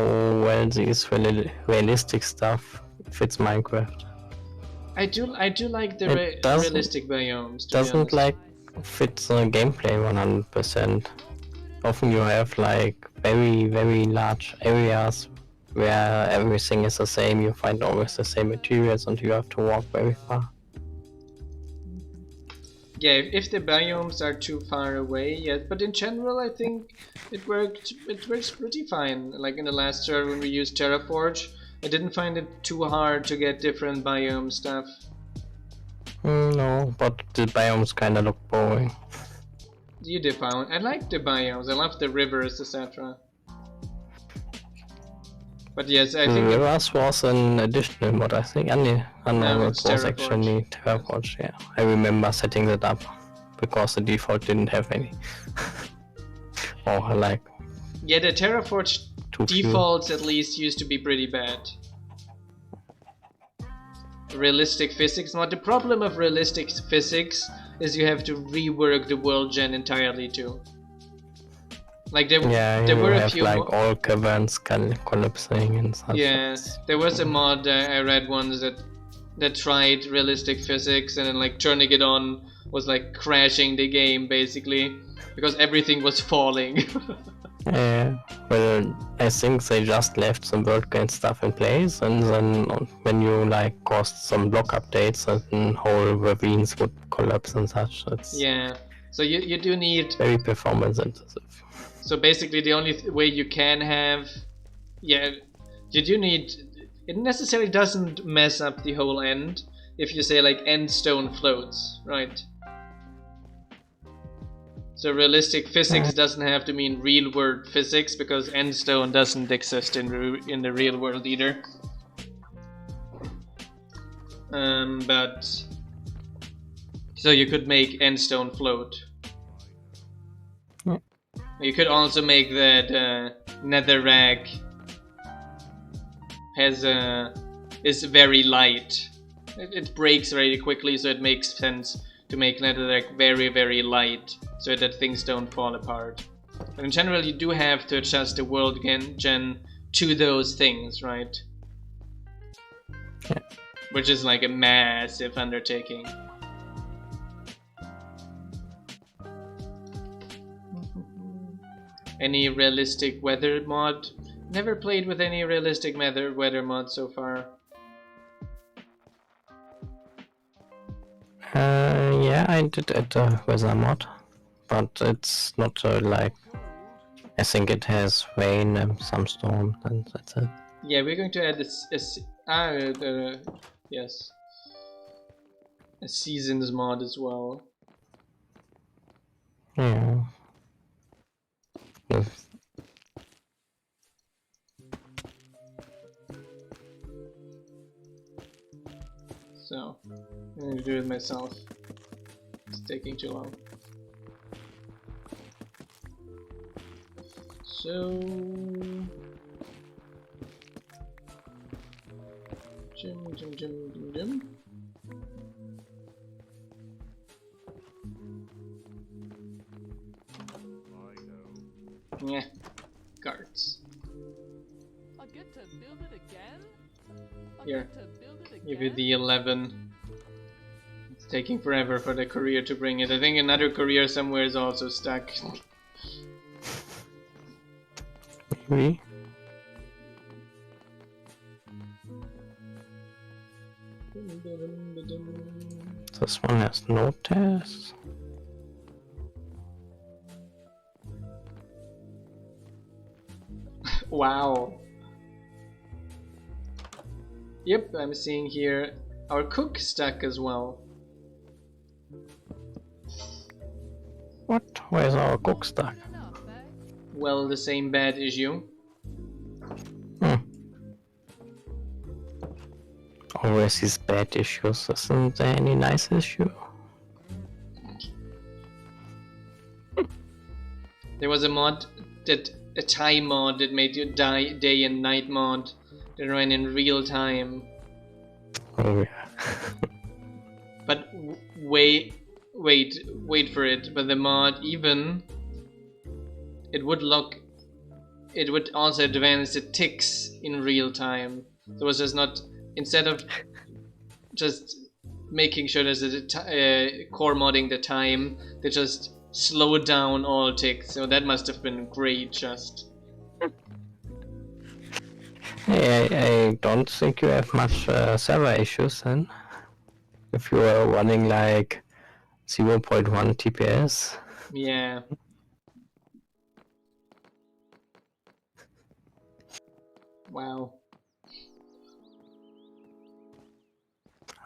well this realistic stuff fits Minecraft. I do like the realistic biomes. To Doesn't be honest. like fit the gameplay 100%. Often you have like very large areas where everything is the same. You find always the same materials and you have to walk very far. Yeah, if the biomes are too far away, yes. But in general, I think it works pretty fine. Like in the last server when we used Terraforge, I didn't find it too hard to get different biome stuff. No, but the biomes kinda look boring. You did found. I like the biomes. I love the rivers, etc. But yes, I think Rivers was an additional mod, I think. No, it was Terraforge. actually Terraforge, yeah. I remember setting that up because the default didn't have any. Or like... Yeah, the Terraforge defaults at least used to be pretty bad. Realistic physics mod. The problem of realistic physics is you have to rework the world gen entirely too. Like there were a few like all caverns collapsing and such. Yeah, there was a mod I read once that tried realistic physics, and then like turning it on was like crashing the game basically because everything was falling. Yeah, well, I think they just left some world gain stuff in place, and then when you like caused some block updates, and whole ravines would collapse and such. Yeah, so you do need very performance intensive. So basically the only way you can have, yeah, you do need, it necessarily doesn't mess up the whole end if you say like end stone floats, right? So realistic physics doesn't have to mean real world physics, because end stone doesn't exist in the real world either. But so you could make end stone float. You could also make that netherrack is very light. It breaks very quickly, so it makes sense to make netherrack very light, so that things don't fall apart. But in general, you do have to adjust the world gen to those things, right? Yeah. Which is like a massive undertaking. Any realistic weather mod? Never played with any realistic weather mod so far. Yeah, I did it with a mod, but it's not like... I think it has rain and some storm, and that's it. Yeah, we're going to add a seasons mod as well. Yeah. So, I'm going to do it myself. It's taking too long. So... Jim. Yeah, cards. I get to build it again? Here, give you the 11. It's taking forever for the courier to bring it. I think another courier somewhere is also stuck. Maybe. This one has no tests. Wow. Yep, I'm seeing here our cook stuck as well. What? Where's our cook stuck? Well, the same bad issue. Always these bad issues. Isn't there any nice issue? There was a mod a time mod that made you die day and night mod that ran in real time. Oh yeah. But wait for it. But the mod even it would also advance the ticks in real time. So it was just not, instead of just making sure there's a core modding the time, they just slow down all ticks. So that must have been great. Just Hey, I don't think you have much server issues then. If you are running like 0.1 TPS. yeah. Wow.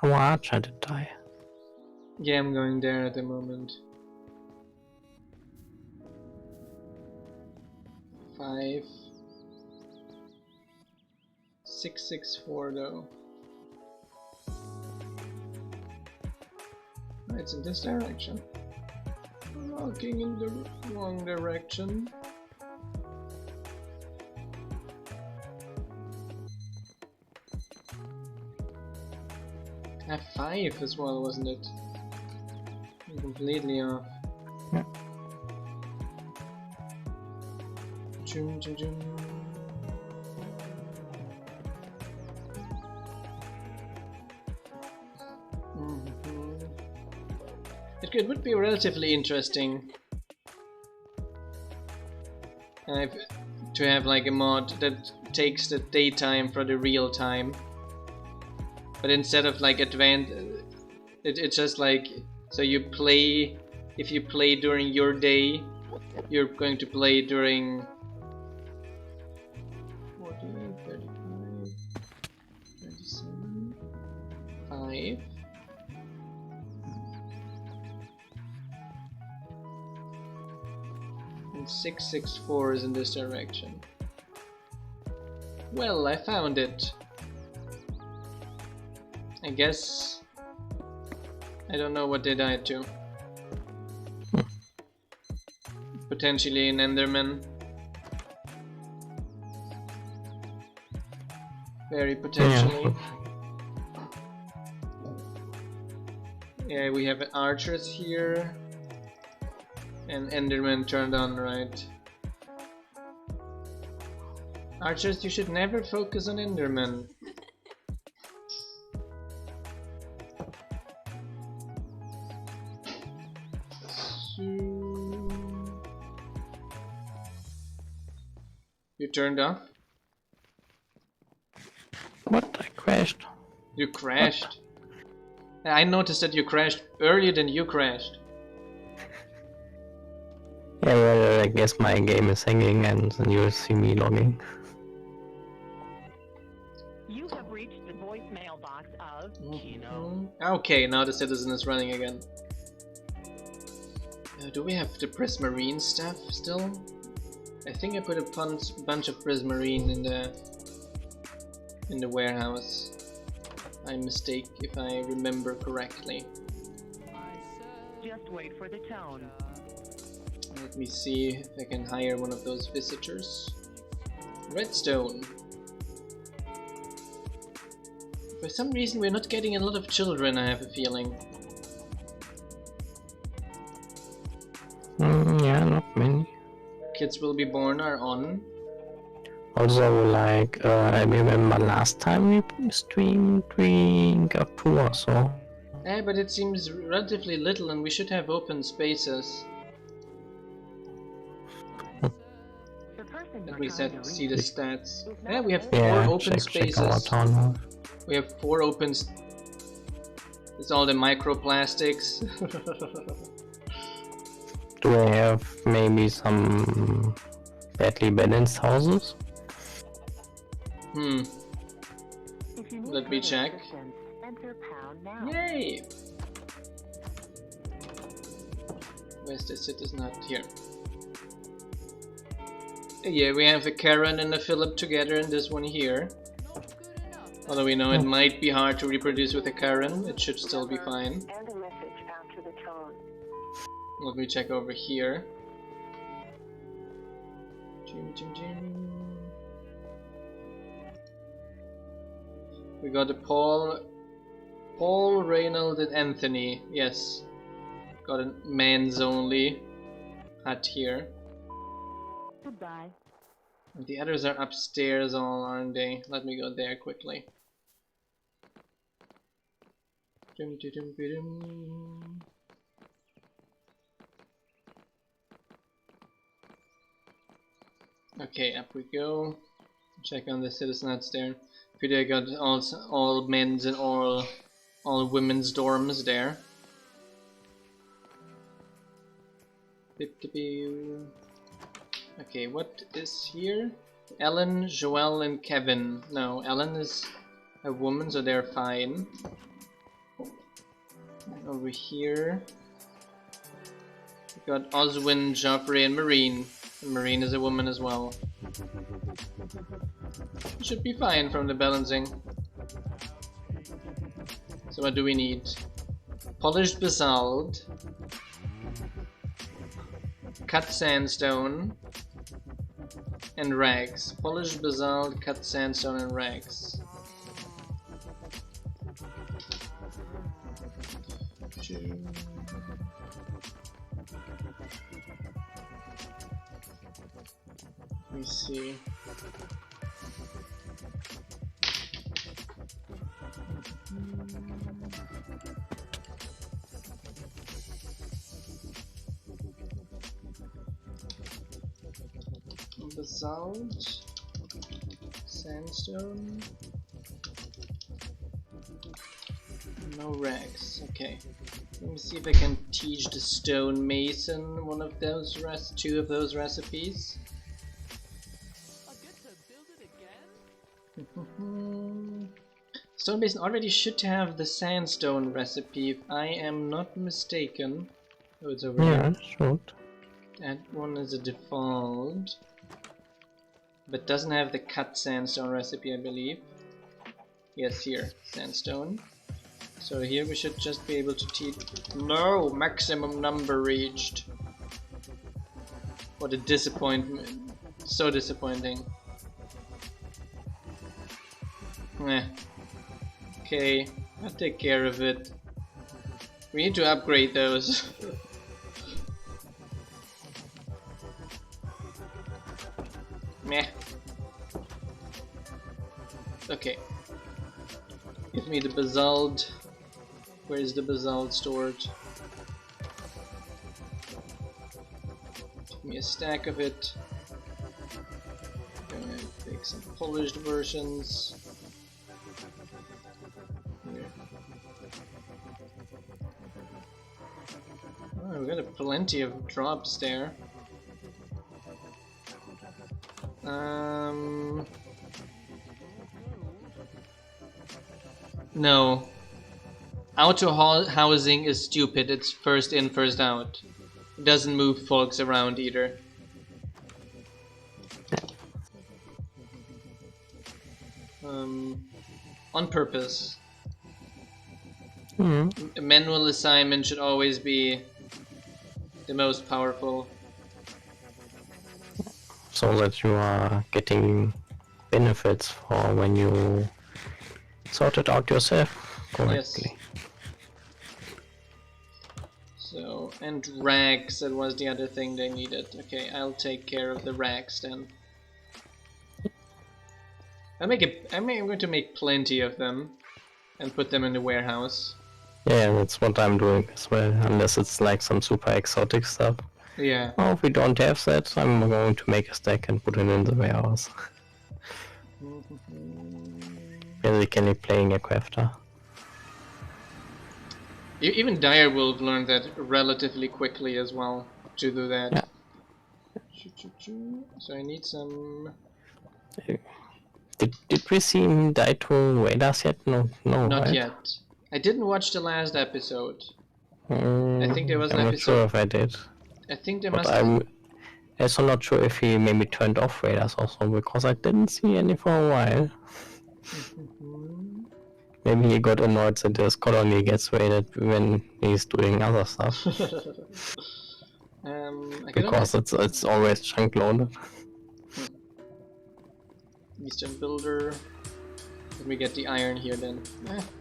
How much I did die? Yeah, I'm going there at the moment. 5 664 though. Oh, it's in this direction. I'm walking in the wrong direction. F5 as well, wasn't it? I'm completely off. Yeah. Chum, chum, chum. It would be relatively interesting to have like a mod that takes the daytime for the real time, but instead of like it's just like, so you play, if you play during your day, you're going to play during 48, 35, 37, 5. And 664 is in this direction. Well, I found it. I guess I don't know what they died to. Potentially an Enderman. Very potentially. Yeah, we have archers here. And Enderman turned on, right? Archers, you should never focus on Enderman. You turned off? What? I crashed. You crashed? What? I noticed that you crashed earlier than you crashed. Yeah, well, I guess my game is hanging and then you'll see me logging. You have reached the voicemail box of Kino. Okay, now the citizen is running again. Do we have the Prismarine stuff still? I think I put a bunch of Prismarine in the warehouse. I mistake if I remember correctly. Just wait for the tone. Let me see if I can hire one of those visitors. Redstone. For some reason we're not getting a lot of children, I have a feeling. Yeah, not many. Kids will be born are on. Also, like, I remember last time we streamed, we got 2 or so. Eh, but it seems relatively little and we should have open spaces. Let me see the stats. Yeah, we have 4 open spaces. Check our town hall. We have 4 open. It's all the microplastics. Do I have maybe some badly balanced houses? Let me check. Yay! Where's the citizen? Not here. Yeah, we have a Karen and a Philip together in this one here. Although we know it might be hard to reproduce with a Karen, it should still be fine. And a message after the tone. Let me check over here. We got a Paul, Reynolds, and Anthony. Yes, got a man's only hut here. Goodbye. And the others are upstairs, all aren't they? Let me go there quickly. Okay, up we go. Check on the citizen huts there. Peter got all men's and all women's dorms there. Okay, what is here? Ellen, Joelle, and Kevin. No, Ellen is a woman, so they're fine. And over here, we got Oswin, Joffrey, and Marine. And Marine is a woman as well. Should be fine from the balancing. So what do we need? Polished basalt, cut sandstone, and rags. Polished basalt, cut sandstone, and rags. Let me see. Basalt, sandstone, no rags. Okay, let me see if I can teach the stonemason one of those two of those recipes. I get to build it again? Stonemason already should have the sandstone recipe, if I am not mistaken. Oh, it's over here. Yeah, should. That one is a default, but doesn't have the cut sandstone recipe, I believe. Yes, here, sandstone. So here we should just be able to teach. No, maximum number reached. What a disappointment! So disappointing. Eh. Okay, I'll take care of it. We need to upgrade those. Meh. Okay. Give me the basalt. Where is the basalt stored? Give me a stack of it. Gonna make some polished versions. Here. Oh, we got plenty of drops there. No. Auto housing is stupid. It's first in, first out. It doesn't move folks around either. On purpose. A manual assignment should always be the most powerful. So that you are getting benefits for when you sort it out yourself correctly. Yes. So, and rags, that was the other thing they needed. Okay, I'll take care of the rags then. I'm going to make plenty of them and put them in the warehouse. Yeah, that's what I'm doing as well, unless it's like some super exotic stuff. Yeah. Oh, if we don't have that, I'm going to make a stack and put it in the warehouse. Basically playing a crafter. Even Direwolf learned that relatively quickly as well, to do that. Yeah. So I need some... Did we see him die to radars yet? No, Not right? yet. I didn't watch the last episode. I think there was an I'm episode... not sure if I did. I think there But must I'm also not sure if he maybe turned off radars also, because I didn't see any for a while. Maybe he got annoyed that his colony gets raided when he's doing other stuff. Because it's always chunk loaded. Eastern builder. Let me get the iron here then.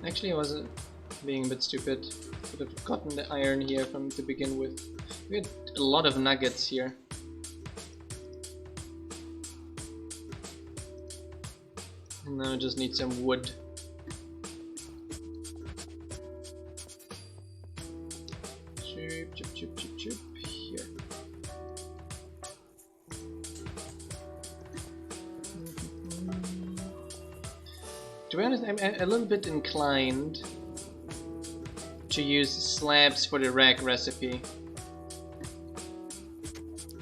Actually, I wasn't being a bit stupid. Could have gotten the iron here from to begin with. We had a lot of nuggets here. Now I just need some wood. Choop, choop, choop, choop, choop. Here. To be honest, I'm a little bit inclined to use slabs for the rag recipe.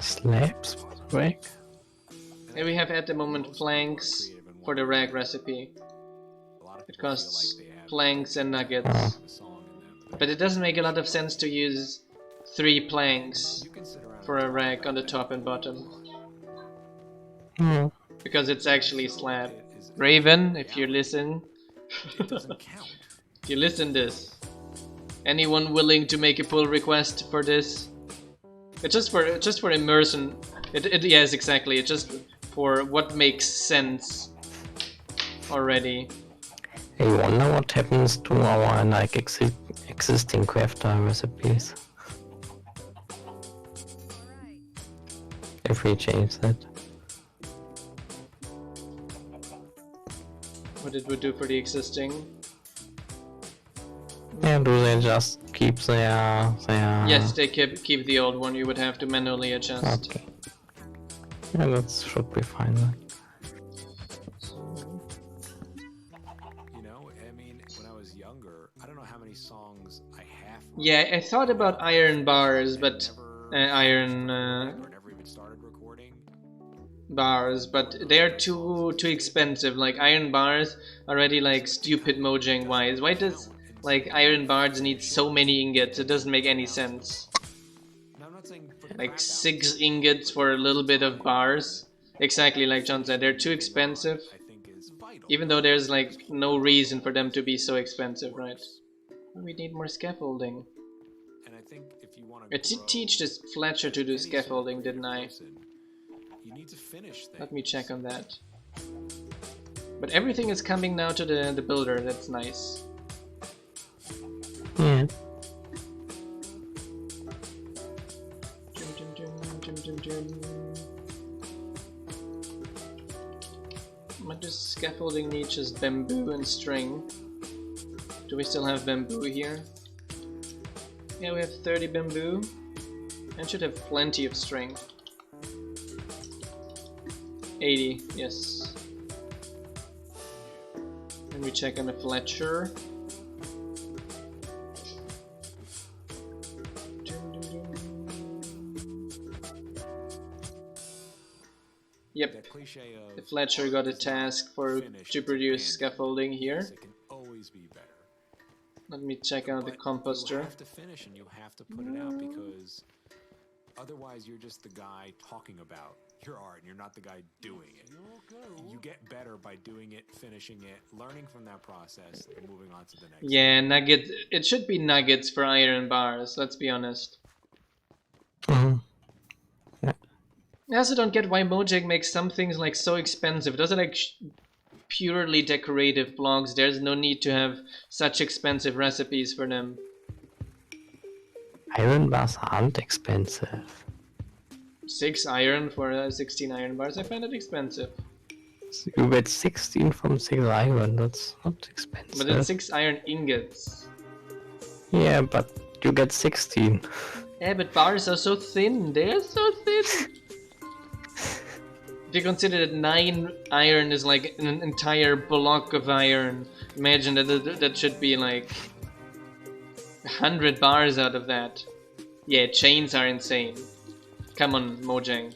Slabs for the rag? And we have at the moment planks for the rag recipe. It costs planks and nuggets. But it doesn't make a lot of sense to use 3 planks for a rag on the top and bottom. Because it's actually slab. Raven, if you listen. If you listen this. Anyone willing to make a pull request for this? It's just for immersion. Yes, exactly. It's just for what makes sense already. I wonder what happens to our like existing crafter recipes if we change that. What it would do for the existing? Yeah, do they just keep their... Yes, they keep the old one. You would have to manually adjust. Okay. Yeah, that should be fine then. Yeah, I thought about iron bars, but bars, but they're too expensive. Like iron bars already like stupid Mojang wise. Why does like iron bars need so many ingots? It doesn't make any sense. Like 6 ingots for a little bit of bars. Exactly like John said, they're too expensive. Even though there's like no reason for them to be so expensive, right? We need more scaffolding. I did teach this Fletcher to do scaffolding, didn't I? Let me check on that. But everything is coming now to the builder, that's nice. Yeah. Might just scaffolding need just bamboo and string. Do we still have bamboo here? Yeah, we have 30 bamboo and should have plenty of string. 80, yes. And we check on the Fletcher. Yep, the Fletcher got a task to produce scaffolding here. Let me check out the composter. You have to finish and you have to put it out because otherwise you're just the guy talking about your art and you're not the guy doing it. You get better by doing it, finishing it, learning from that process, and moving on to the next. Yeah, nuggets. It should be nuggets for iron bars, let's be honest. I also don't get why Mojang makes some things like so expensive. Those are like purely decorative blocks. There's no need to have such expensive recipes for them. Iron bars aren't expensive. 6 iron for 16 iron bars, I find it expensive. So you get 16 from 6 iron, that's not expensive. But it's 6 iron ingots. Yeah, but you get 16. Yeah, but bars are so thin, they're so thin! If you consider that 9 iron is like an entire block of iron, imagine that should be like 100 bars out of that. Yeah, chains are insane. Come on, Mojang.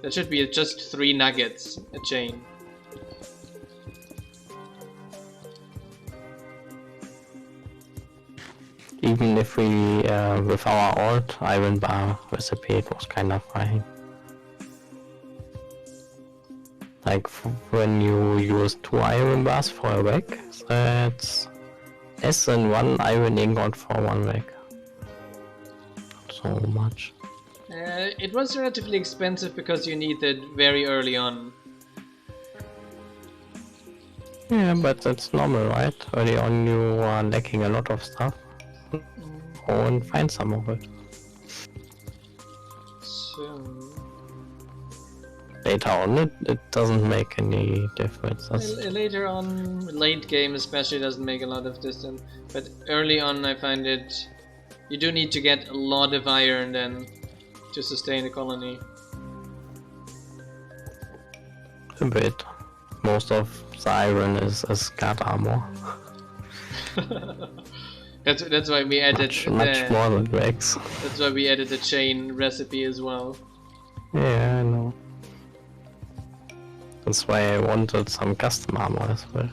That should be just 3 nuggets a chain. Even if we, with our old iron bar recipe, it was kind of fine. Like when you use 2 iron bars for a whack, that's less than 1 iron ingot for 1 whack. Not so much. It was relatively expensive because you need it very early on. Yeah, but that's normal, right? Early on you are lacking a lot of stuff. Go and find some of it. So... Later on it doesn't make any difference. Later on, late game especially doesn't make a lot of distance. But early on I find it... You do need to get a lot of iron then to sustain a colony. A bit. Most of the iron is guard armor. That's why we added much more than Rex. That's why we added the chain recipe as well. Yeah, I know. That's why I wanted some custom armor as well.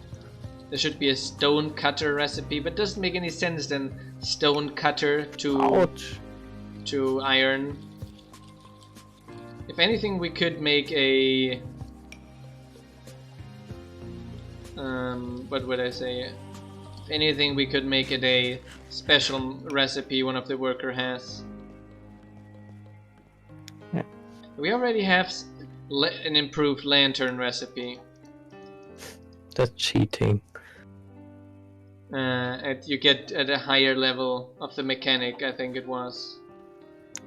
There should be a stone cutter recipe, but it doesn't make any sense then. Stone cutter to iron. If anything, we could make a what would I say? If anything, we could make it a special recipe one of the worker has. Yeah. We already have an improved lantern recipe. That's cheating. You get at a higher level of the mechanic, I think it was.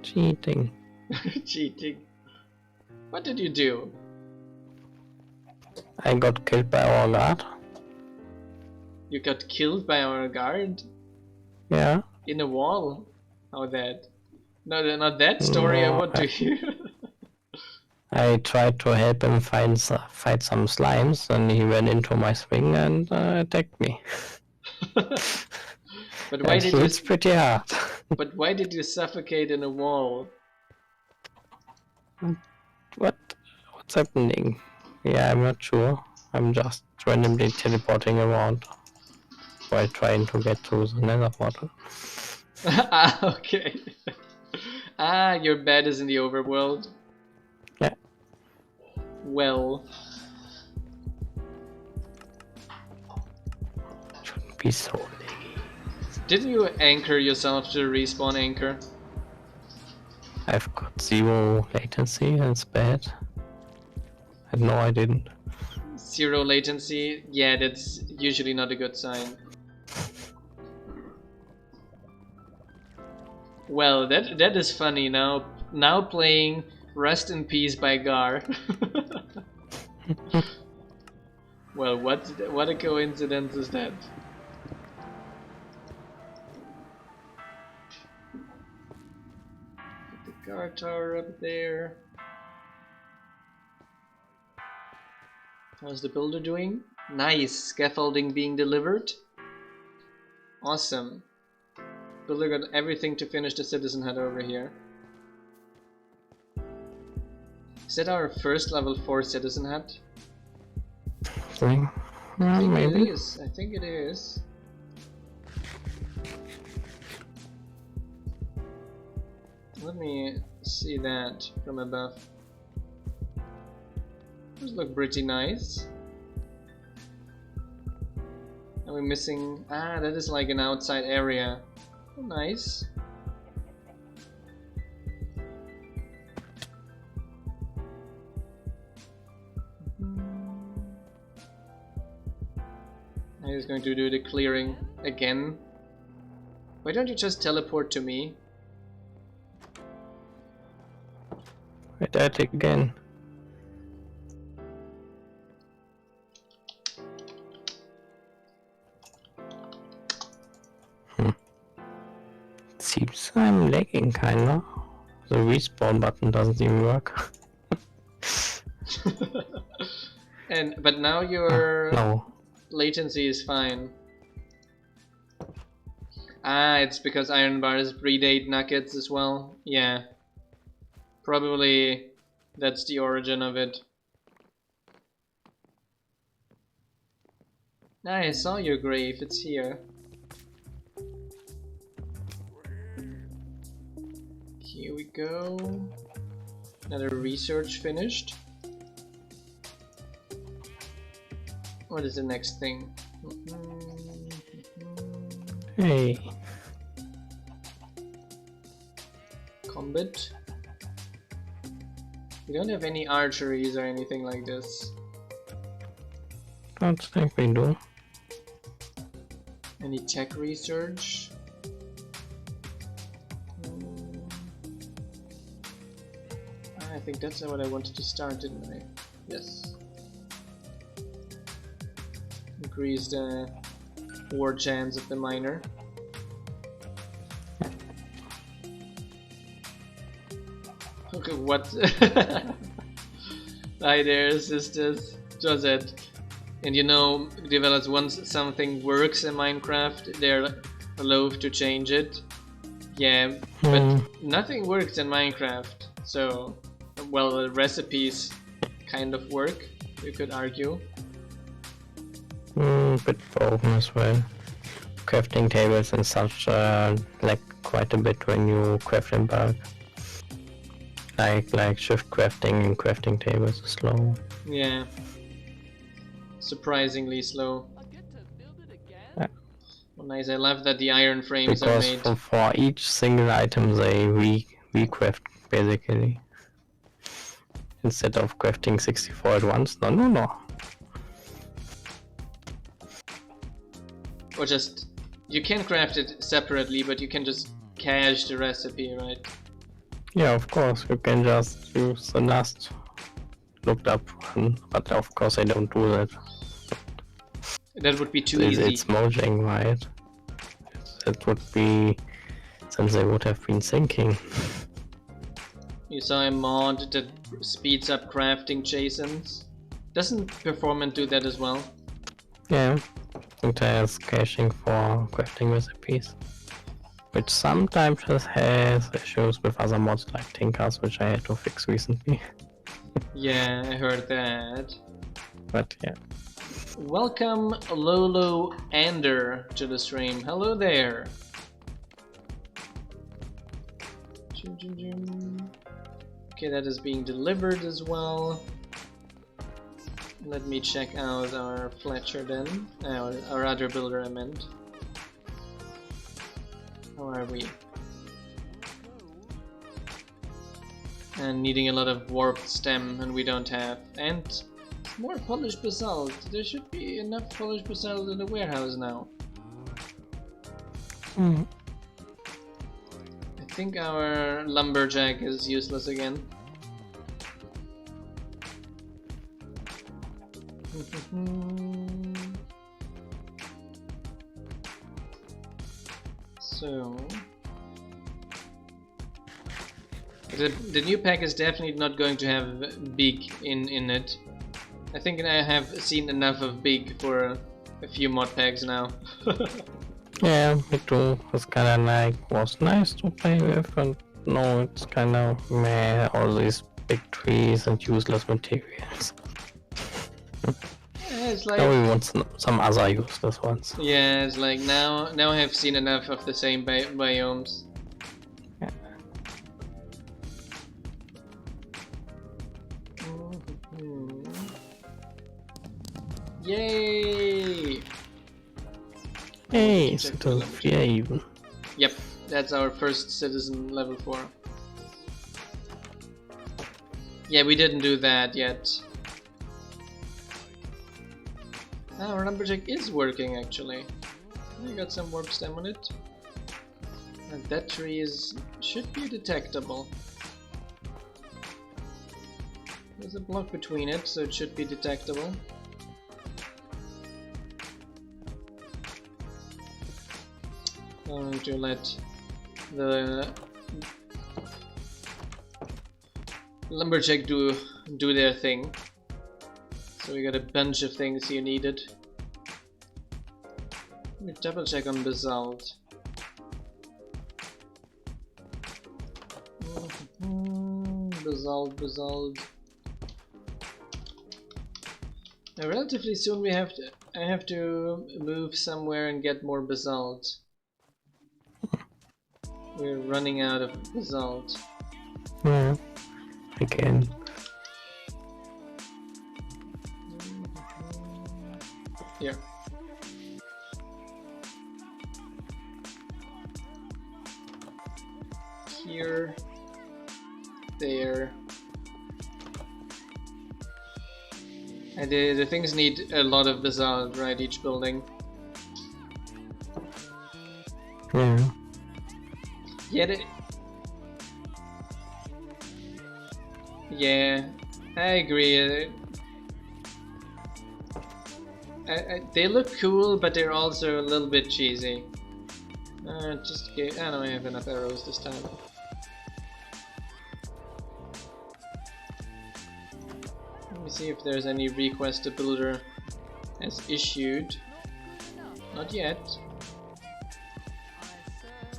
Cheating. Cheating. What did you do? I got killed by our guard. You got killed by our guard? Yeah. In a wall? How that? No, not that story. No, I want to hear. I tried to help him fight some slimes, and he ran into my swing and attacked me. But why did you? It's pretty hard. But why did you suffocate in a wall? What's happening? Yeah, I'm not sure. I'm just randomly teleporting around while trying to get to the nether portal. Okay. Your bed is in the overworld. Yeah. Well. Shouldn't be so laggy. Didn't you anchor yourself to the respawn anchor? I've got 0 latency, that's bad. And no, I didn't. 0 latency? Yeah, that's usually not a good sign. Well, that is funny now. Now playing Rest in Peace by Gar. Well, what a coincidence is that? Put the guard tower up there. How's the builder doing? Nice! Scaffolding being delivered. Awesome. Builder got everything to finish the citizen hut over here. Is that our first level 4 citizen hut? Maybe. It is. I think it is. Let me see that from above. Those look pretty nice. Are we missing? That is like an outside area. Oh, nice. I'm just going to do the clearing again. Why don't you just teleport to me? I died again. Seems I'm lagging kinda. The respawn button doesn't even work. But now your no. latency is fine. It's because iron bars predate nuggets as well. Yeah. Probably that's the origin of it. I saw your grave, it's here. Here we go. Another research finished. What is the next thing? Hey. Combat. We don't have any archeries or anything like this. Don't think we do. Any tech research? I think that's what I wanted to start, didn't I? Yes. Increase the war chance of the miner. Okay, what? Hi there, sisters. Josette. And you know, developers, once something works in Minecraft, they're loath to change it. Yeah, but nothing works in Minecraft. So, well, the recipes kind of work, you could argue. Bit broken as well. Crafting tables and such lag quite a bit when you craft in bulk. Like shift crafting and crafting tables is slow. Yeah. Surprisingly slow. I get to build it again? Yeah. Well, nice, I love that the iron frames are Because made. for each single item they recraft basically. Instead of crafting 64 at once. No. Or just, you can craft it separately, but you can just cache the recipe, right? Yeah, of course, you can just use the last looked up one, but of course I don't do that. That would be too It's easy. merging, right? That would be since they would have been thinking. You saw a mod that speeds up crafting Jasons. Doesn't Performant do that as well? Yeah, it has caching for crafting recipes. Which sometimes has issues with other mods like Tinkers, which I had to fix recently. Yeah, I heard that. But yeah. Welcome Lolo Ander to the stream. Hello there. Okay, that is being delivered as well. Let me check out our Fletcher then. Our other builder, I meant. How are we? And needing a lot of warped stem, and we don't have. And more polished basalt. There should be enough polished basalt in the warehouse now. I think our lumberjack is useless again. So the new pack is definitely not going to have big in it. I think I have seen enough of big for a few mod packs now. Yeah, me too. It's kinda like, was nice to play with, and no, it's kinda meh, all these big trees and useless materials. Yeah, it's like, Now we want some other useless ones. yeah, it's like now I have seen enough of the same biomes. Yeah. Yay! Hey, Check citizen the 4 even. Yep, that's our first citizen level 4. Yeah, we didn't do that yet. Our lumberjack is working actually. We got some warp stem on it. And that tree should be detectable. There's a block between it, so it should be detectable. I'm going to let the lumberjack do their thing. So we got a bunch of things you needed. Let me double check on basalt. Basalt. Now, relatively soon I have to move somewhere and get more basalt. We're running out of basalt. Yeah, again. Here. Here. There. And the things need a lot of basalt, right? Each building. Yeah. Yeah. Yeah, I agree. They look cool, but they're also a little bit cheesy. I don't have enough arrows this time. Let me see if there's any request the builder has issued. Not yet.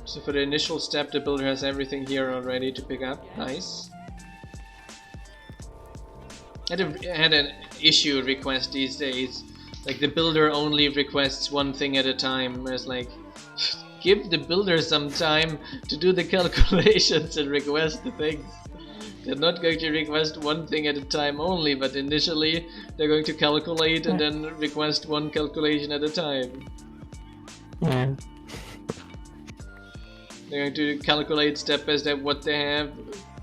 So for the initial step, the builder has everything here already to pick up. Nice. I had an issue request these days. Like the builder only requests one thing at a time. It's like, give the builder some time to do the calculations and request the things. They're not going to request one thing at a time only, but initially they're going to calculate and then request one calculation at a time. Yeah. They're going to calculate step by step what they have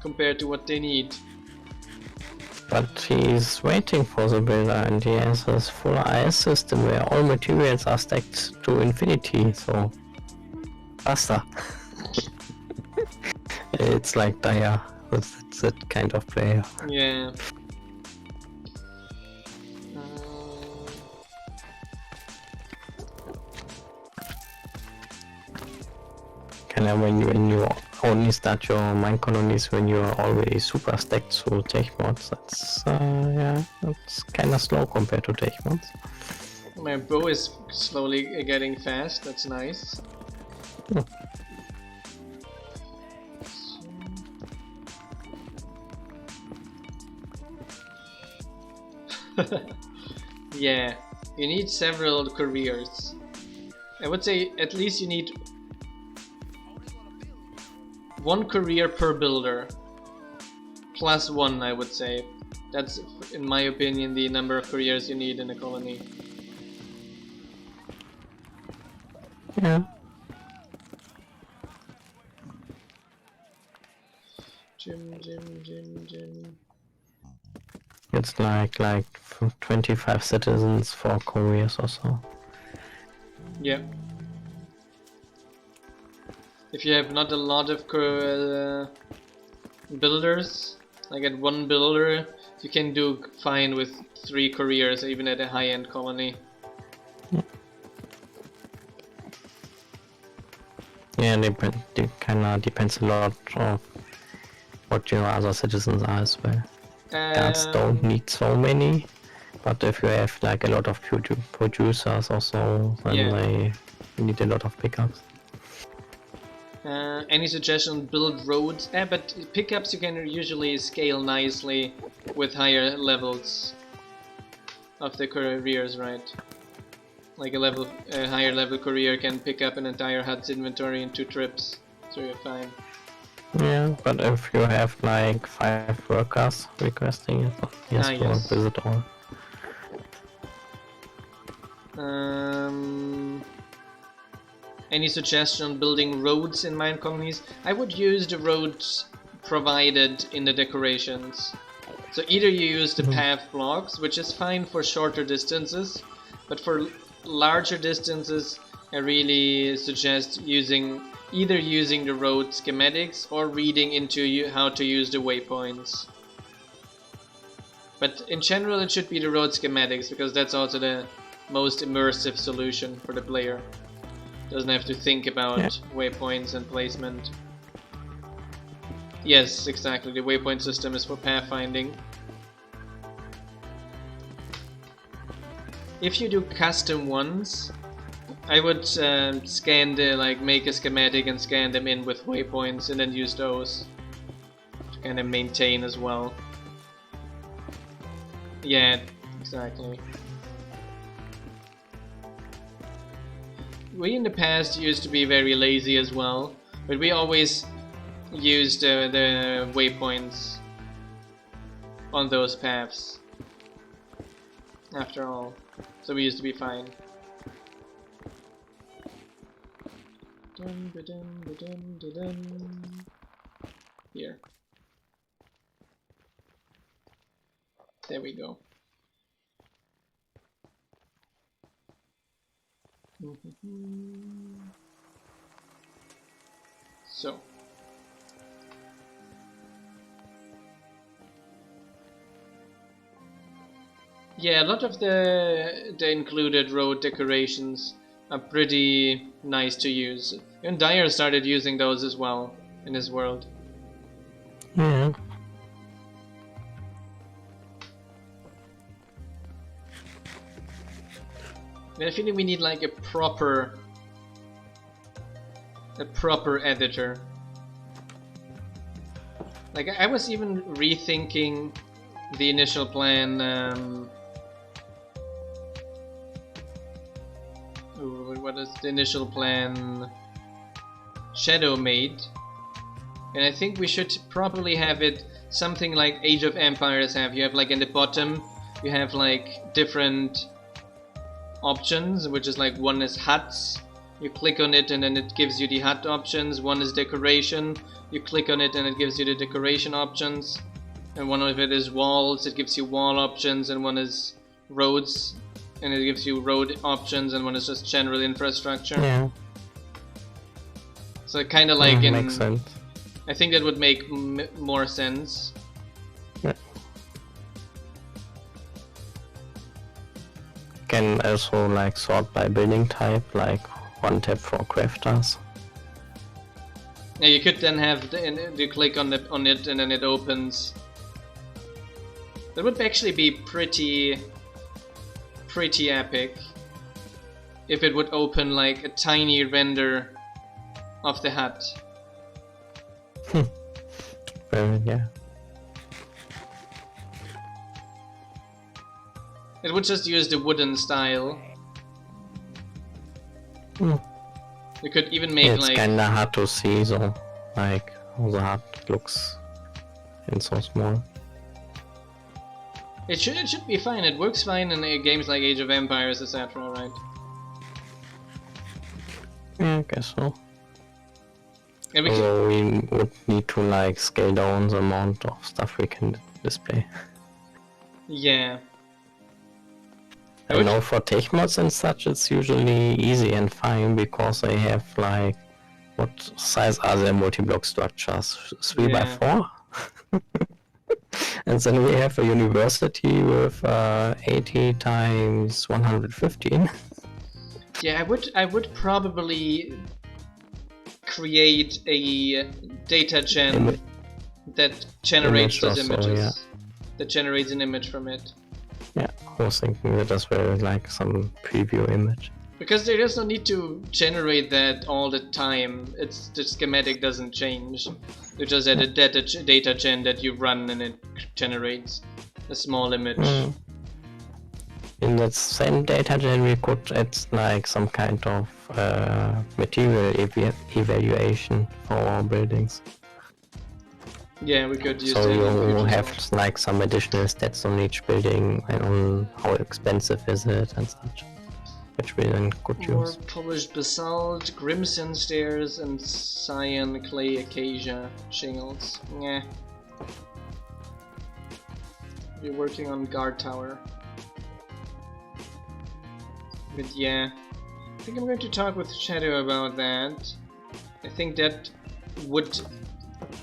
compared to what they need. But he's waiting for the builder and he has his full IS system where all materials are stacked to infinity, so faster. It's like Daya with that kind of player. Yeah. Kind of when you only start your Minecolonies when you're already super stacked through tech mods, that's that's kind of slow compared to tech mods. My bow is slowly getting fast, that's nice. Yeah, you need several careers. I would say at least you need one career per builder. Plus one, I would say. That's, in my opinion, the number of careers you need in a colony. Yeah. Gym. It's like 25 citizens for careers or so. Yeah. If you have not a lot of builders, like at one builder, you can do fine with 3 careers, even at a high-end colony. Yeah, it kinda depends a lot of what your other citizens are as well. Guards don't need so many, but if you have like a lot of producers or so, then they need a lot of pickups. Any suggestion? Build roads? But pickups you can usually scale nicely with higher levels of the careers, right? Like a higher level career can pick up an entire hut's inventory in 2 trips, so you're fine. Yeah, but if you have like 5 workers requesting it, yes, yes. Visit all. Any suggestion on building roads in Minecolonies? I would use the roads provided in the decorations. So either you use the path blocks, which is fine for shorter distances, but for larger distances I really suggest either using the road schematics or reading into how to use the waypoints. But in general it should be the road schematics, because that's also the most immersive solution for the player. Doesn't have to think about waypoints and placement. Yes, exactly, the waypoint system is for pathfinding. If you do custom ones, I would scan make a schematic and scan them in with waypoints and then use those to kind of maintain as well. Yeah, exactly. We in the past used to be very lazy as well, but we always used the waypoints on those paths. After all. So we used to be fine. Dun, ba, dun, ba, dun, ba, dun. Here. There we go. So. Yeah, a lot of the included road decorations are pretty nice to use. And Dyer started using those as well in his world. Yeah. And I feel we need like a proper editor. Like I was even rethinking the initial plan. What is the initial plan? Shadow made, and I think we should probably have it something like Age of Empires have. You have like in the bottom, you have like different options, which is like one is huts. You click on it and then it gives you the hut options. One is decoration. You click on it and it gives you the decoration options. And one of it is walls. It gives you wall options. And one is roads, and it gives you road options. And one is just general infrastructure. Yeah. So kind of like in. Makes sense. I think that would make more sense. Yeah. Can also like sort by building type, like one tab for crafters. Yeah, you could then have you click on it and then it opens. That would actually be pretty epic if it would open like a tiny render of the hut. Yeah. It would just use the wooden style. You could even make It's like kinda hard to see, so like how the hut looks and so small. it should be fine. It works fine in games like Age of Empires, etc. Right? Yeah, I guess so. And we could, Although we would need to like scale down the amount of stuff we can display. yeah. I know for tech mods and such it's usually easy and fine because they have like, what size are their multi-block structures? 3 by 4? And then we have a university with 80 times 115. Yeah, I would probably create a data gen that generates those images. Yeah. That generates an image from it. Yeah, I was thinking that as well, like some preview image. Because there is no need to generate that all the time. It's the schematic doesn't change. You just add a data gen that you run and it generates a small image. In that same data gen we could add like some kind of material evaluation for our buildings. Yeah, we could use so that. you have like some additional stats on each building and on how expensive is it and such, which we then could use. Polished basalt, crimson stairs, and cyan clay acacia shingles. Yeah. We're working on guard tower. But yeah, I think I'm going to talk with Shadow about that. I think that would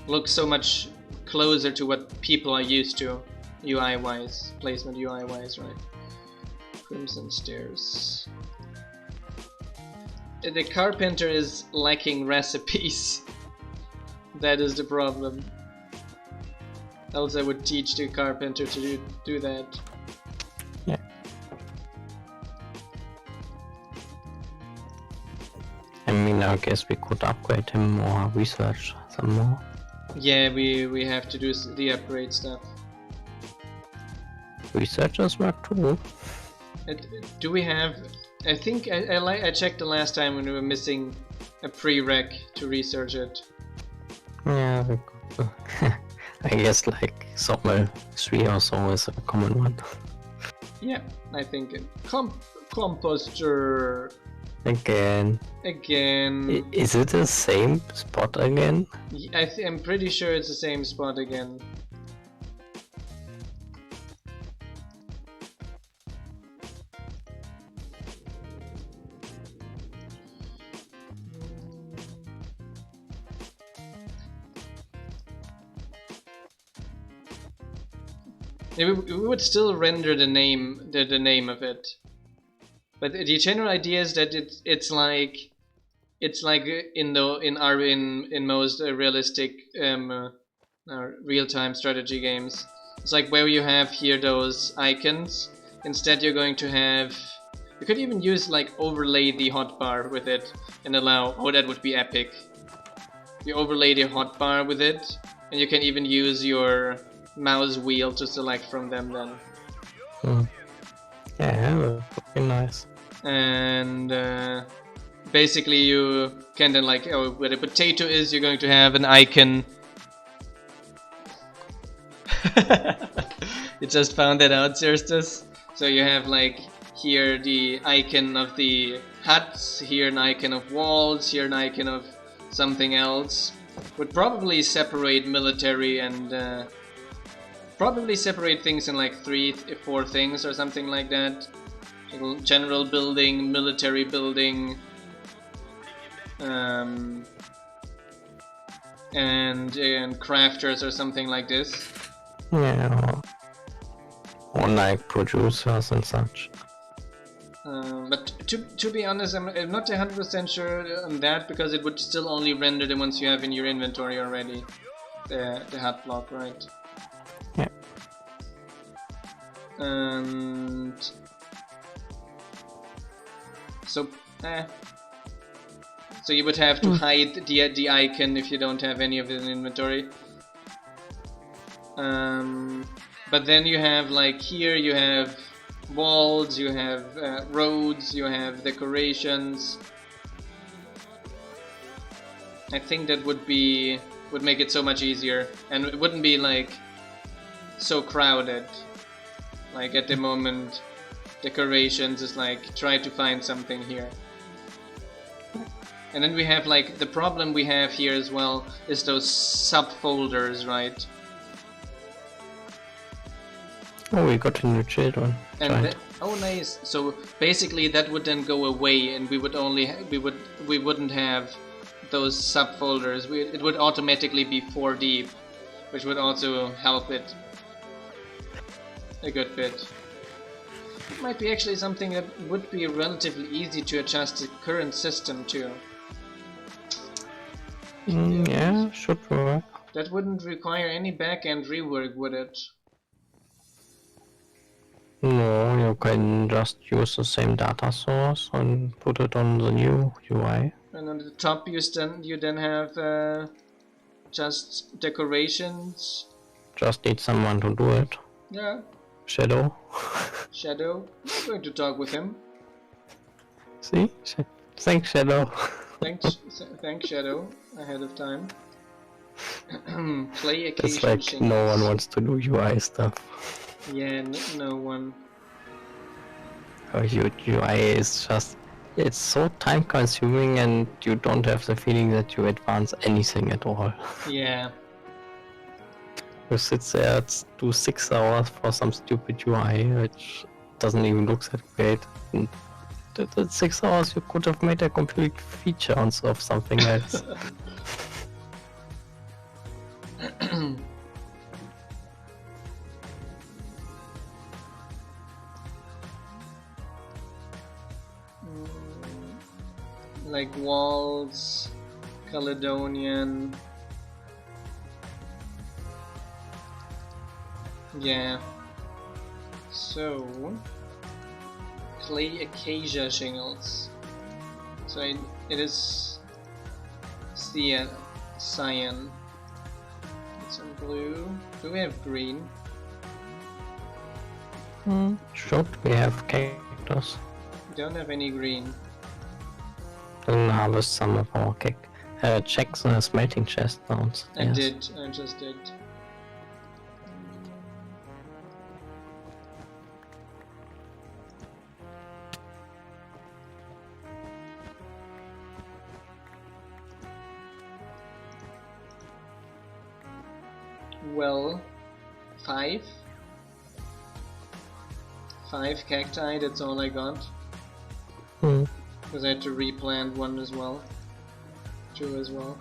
look so much closer to what people are used to, UI-wise, placement UI-wise, right? Crimson stairs. The carpenter is lacking recipes. That is the problem. Else I would teach the carpenter to do that. Yeah. I mean, I guess we could upgrade him or research some more. Yeah, we have to do the upgrade stuff. Researchers work too. Do we have... I think I checked the last time when we were missing a prereq to research it. Yeah, we could. I guess like Sawmill 3 or so is a common one. Yeah, I think composter Again. again. Is it the same spot again? I'm pretty sure it's the same spot again. We would still render the name of it, but the general idea is that it's like in most realistic real-time strategy games. It's like where you have here those icons. Instead, you're going to have. You could even use like overlay the hotbar with it and allow. Oh, that would be epic. You overlay the hotbar with it, and you can even use your mouse wheel to select from them then. Yeah, that would be nice. And basically you can then like, oh, where the potato is, you're going to have an icon. You just found that out, Cerstus. So you have like here the icon of the huts, here an icon of walls, here an icon of something else. Would probably separate military and probably separate things in like 3-4 things or something like that. General building, military building, and crafters or something like this. Yeah. Or like producers and such. But to be honest, I'm not 100% sure on that, because it would still only render the ones you have in your inventory already. The hut block, right? Yeah. And so you would have to hide the icon if you don't have any of it in inventory. But then you have like here you have walls, you have roads, you have decorations. I think that would make it so much easier, and it wouldn't be like so crowded. Like at the moment, decorations is like try to find something here. And then we have like the problem we have here as well is those subfolders, right? Oh, we got a new children. And oh, nice. So basically, that would then go away, and we wouldn't have those subfolders. It would automatically be 4 deep, which would also help it a good bit. It might be actually something that would be relatively easy to adjust to the current system too. Yeah, should work. That wouldn't require any back-end rework, would it? No, you can just use the same data source and put it on the new UI. And on the top you then have just decorations. Just need someone to do it. Yeah. Shadow. Shadow. I'm going to talk with him. See? Thanks, Shadow. Thanks, Shadow, ahead of time. Play occasion It's like shingles. no one wants to do UI stuff. Yeah, no one. UI is just... It's so time consuming and you don't have the feeling that you advance anything at all. Yeah. You sit there, do 6 hours for some stupid UI, which doesn't even look that great. And that 6 hours you could have made a complete feature of something else. Like walls, Caledonian. Yeah. So clay acacia shingles. So it is cyan. Some blue. Do we have green? Should we have cactus? Don't have any green. Then harvest some of our cake. Check the smelting chest downstairs. I just did. well, 5 cacti, that's all I got. Because I had to replant 1 as well. 2 as well.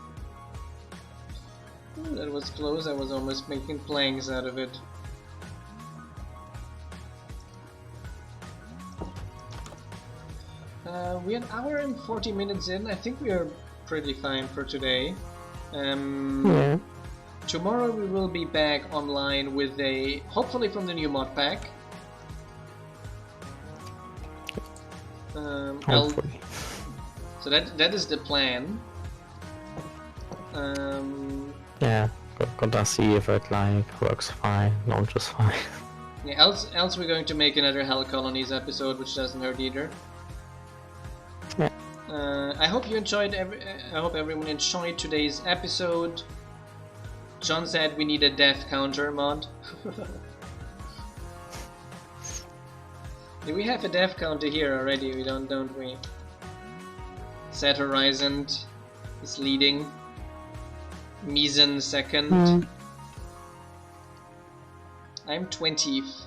Ooh, that was close, I was almost making planks out of it. We are an hour and 40 minutes in. I think we are pretty fine for today. Tomorrow we will be back online with a, hopefully from the new mod pack. Hopefully. So that is the plan. Yeah, gotta see if it like works fine, launches fine. Yeah, else we're going to make another HellColonies episode, which doesn't hurt either. Yeah. I hope you enjoyed. I hope everyone enjoyed today's episode. John said we need a death counter mod. Yeah, we have a death counter here already. We don't we? Set Horizon is leading. Misen second. I'm 20th.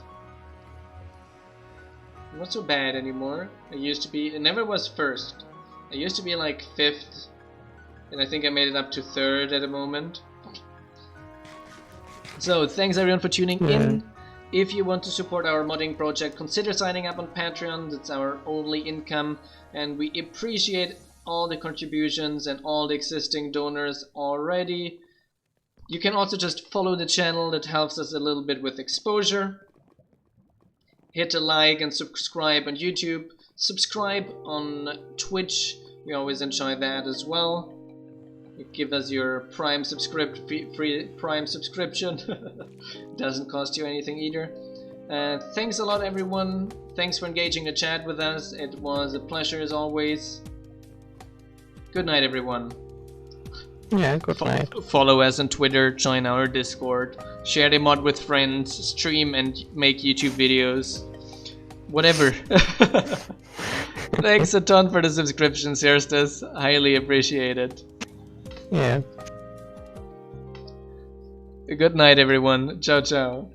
Not so bad anymore. I used to be. It never was first. I used to be like 5th, and I think I made it up to 3rd at the moment. So thanks everyone for tuning in. If you want to support our modding project, consider signing up on Patreon. That's our only income, and we appreciate all the contributions and all the existing donors already. You can also just follow the channel. That helps us a little bit with exposure. Hit a like and subscribe on YouTube. Subscribe on Twitch. We always enjoy that as well. Give us your Prime free Prime subscription. Doesn't cost you anything either. Thanks a lot, everyone. Thanks for engaging the chat with us. It was a pleasure as always. Good night, everyone. Yeah, good night. Follow us on Twitter, join our Discord, share the mod with friends, stream and make YouTube videos. Whatever. Thanks a ton for the subscription, Sirstas. Highly appreciated. Yeah. Good night, everyone. Ciao, ciao.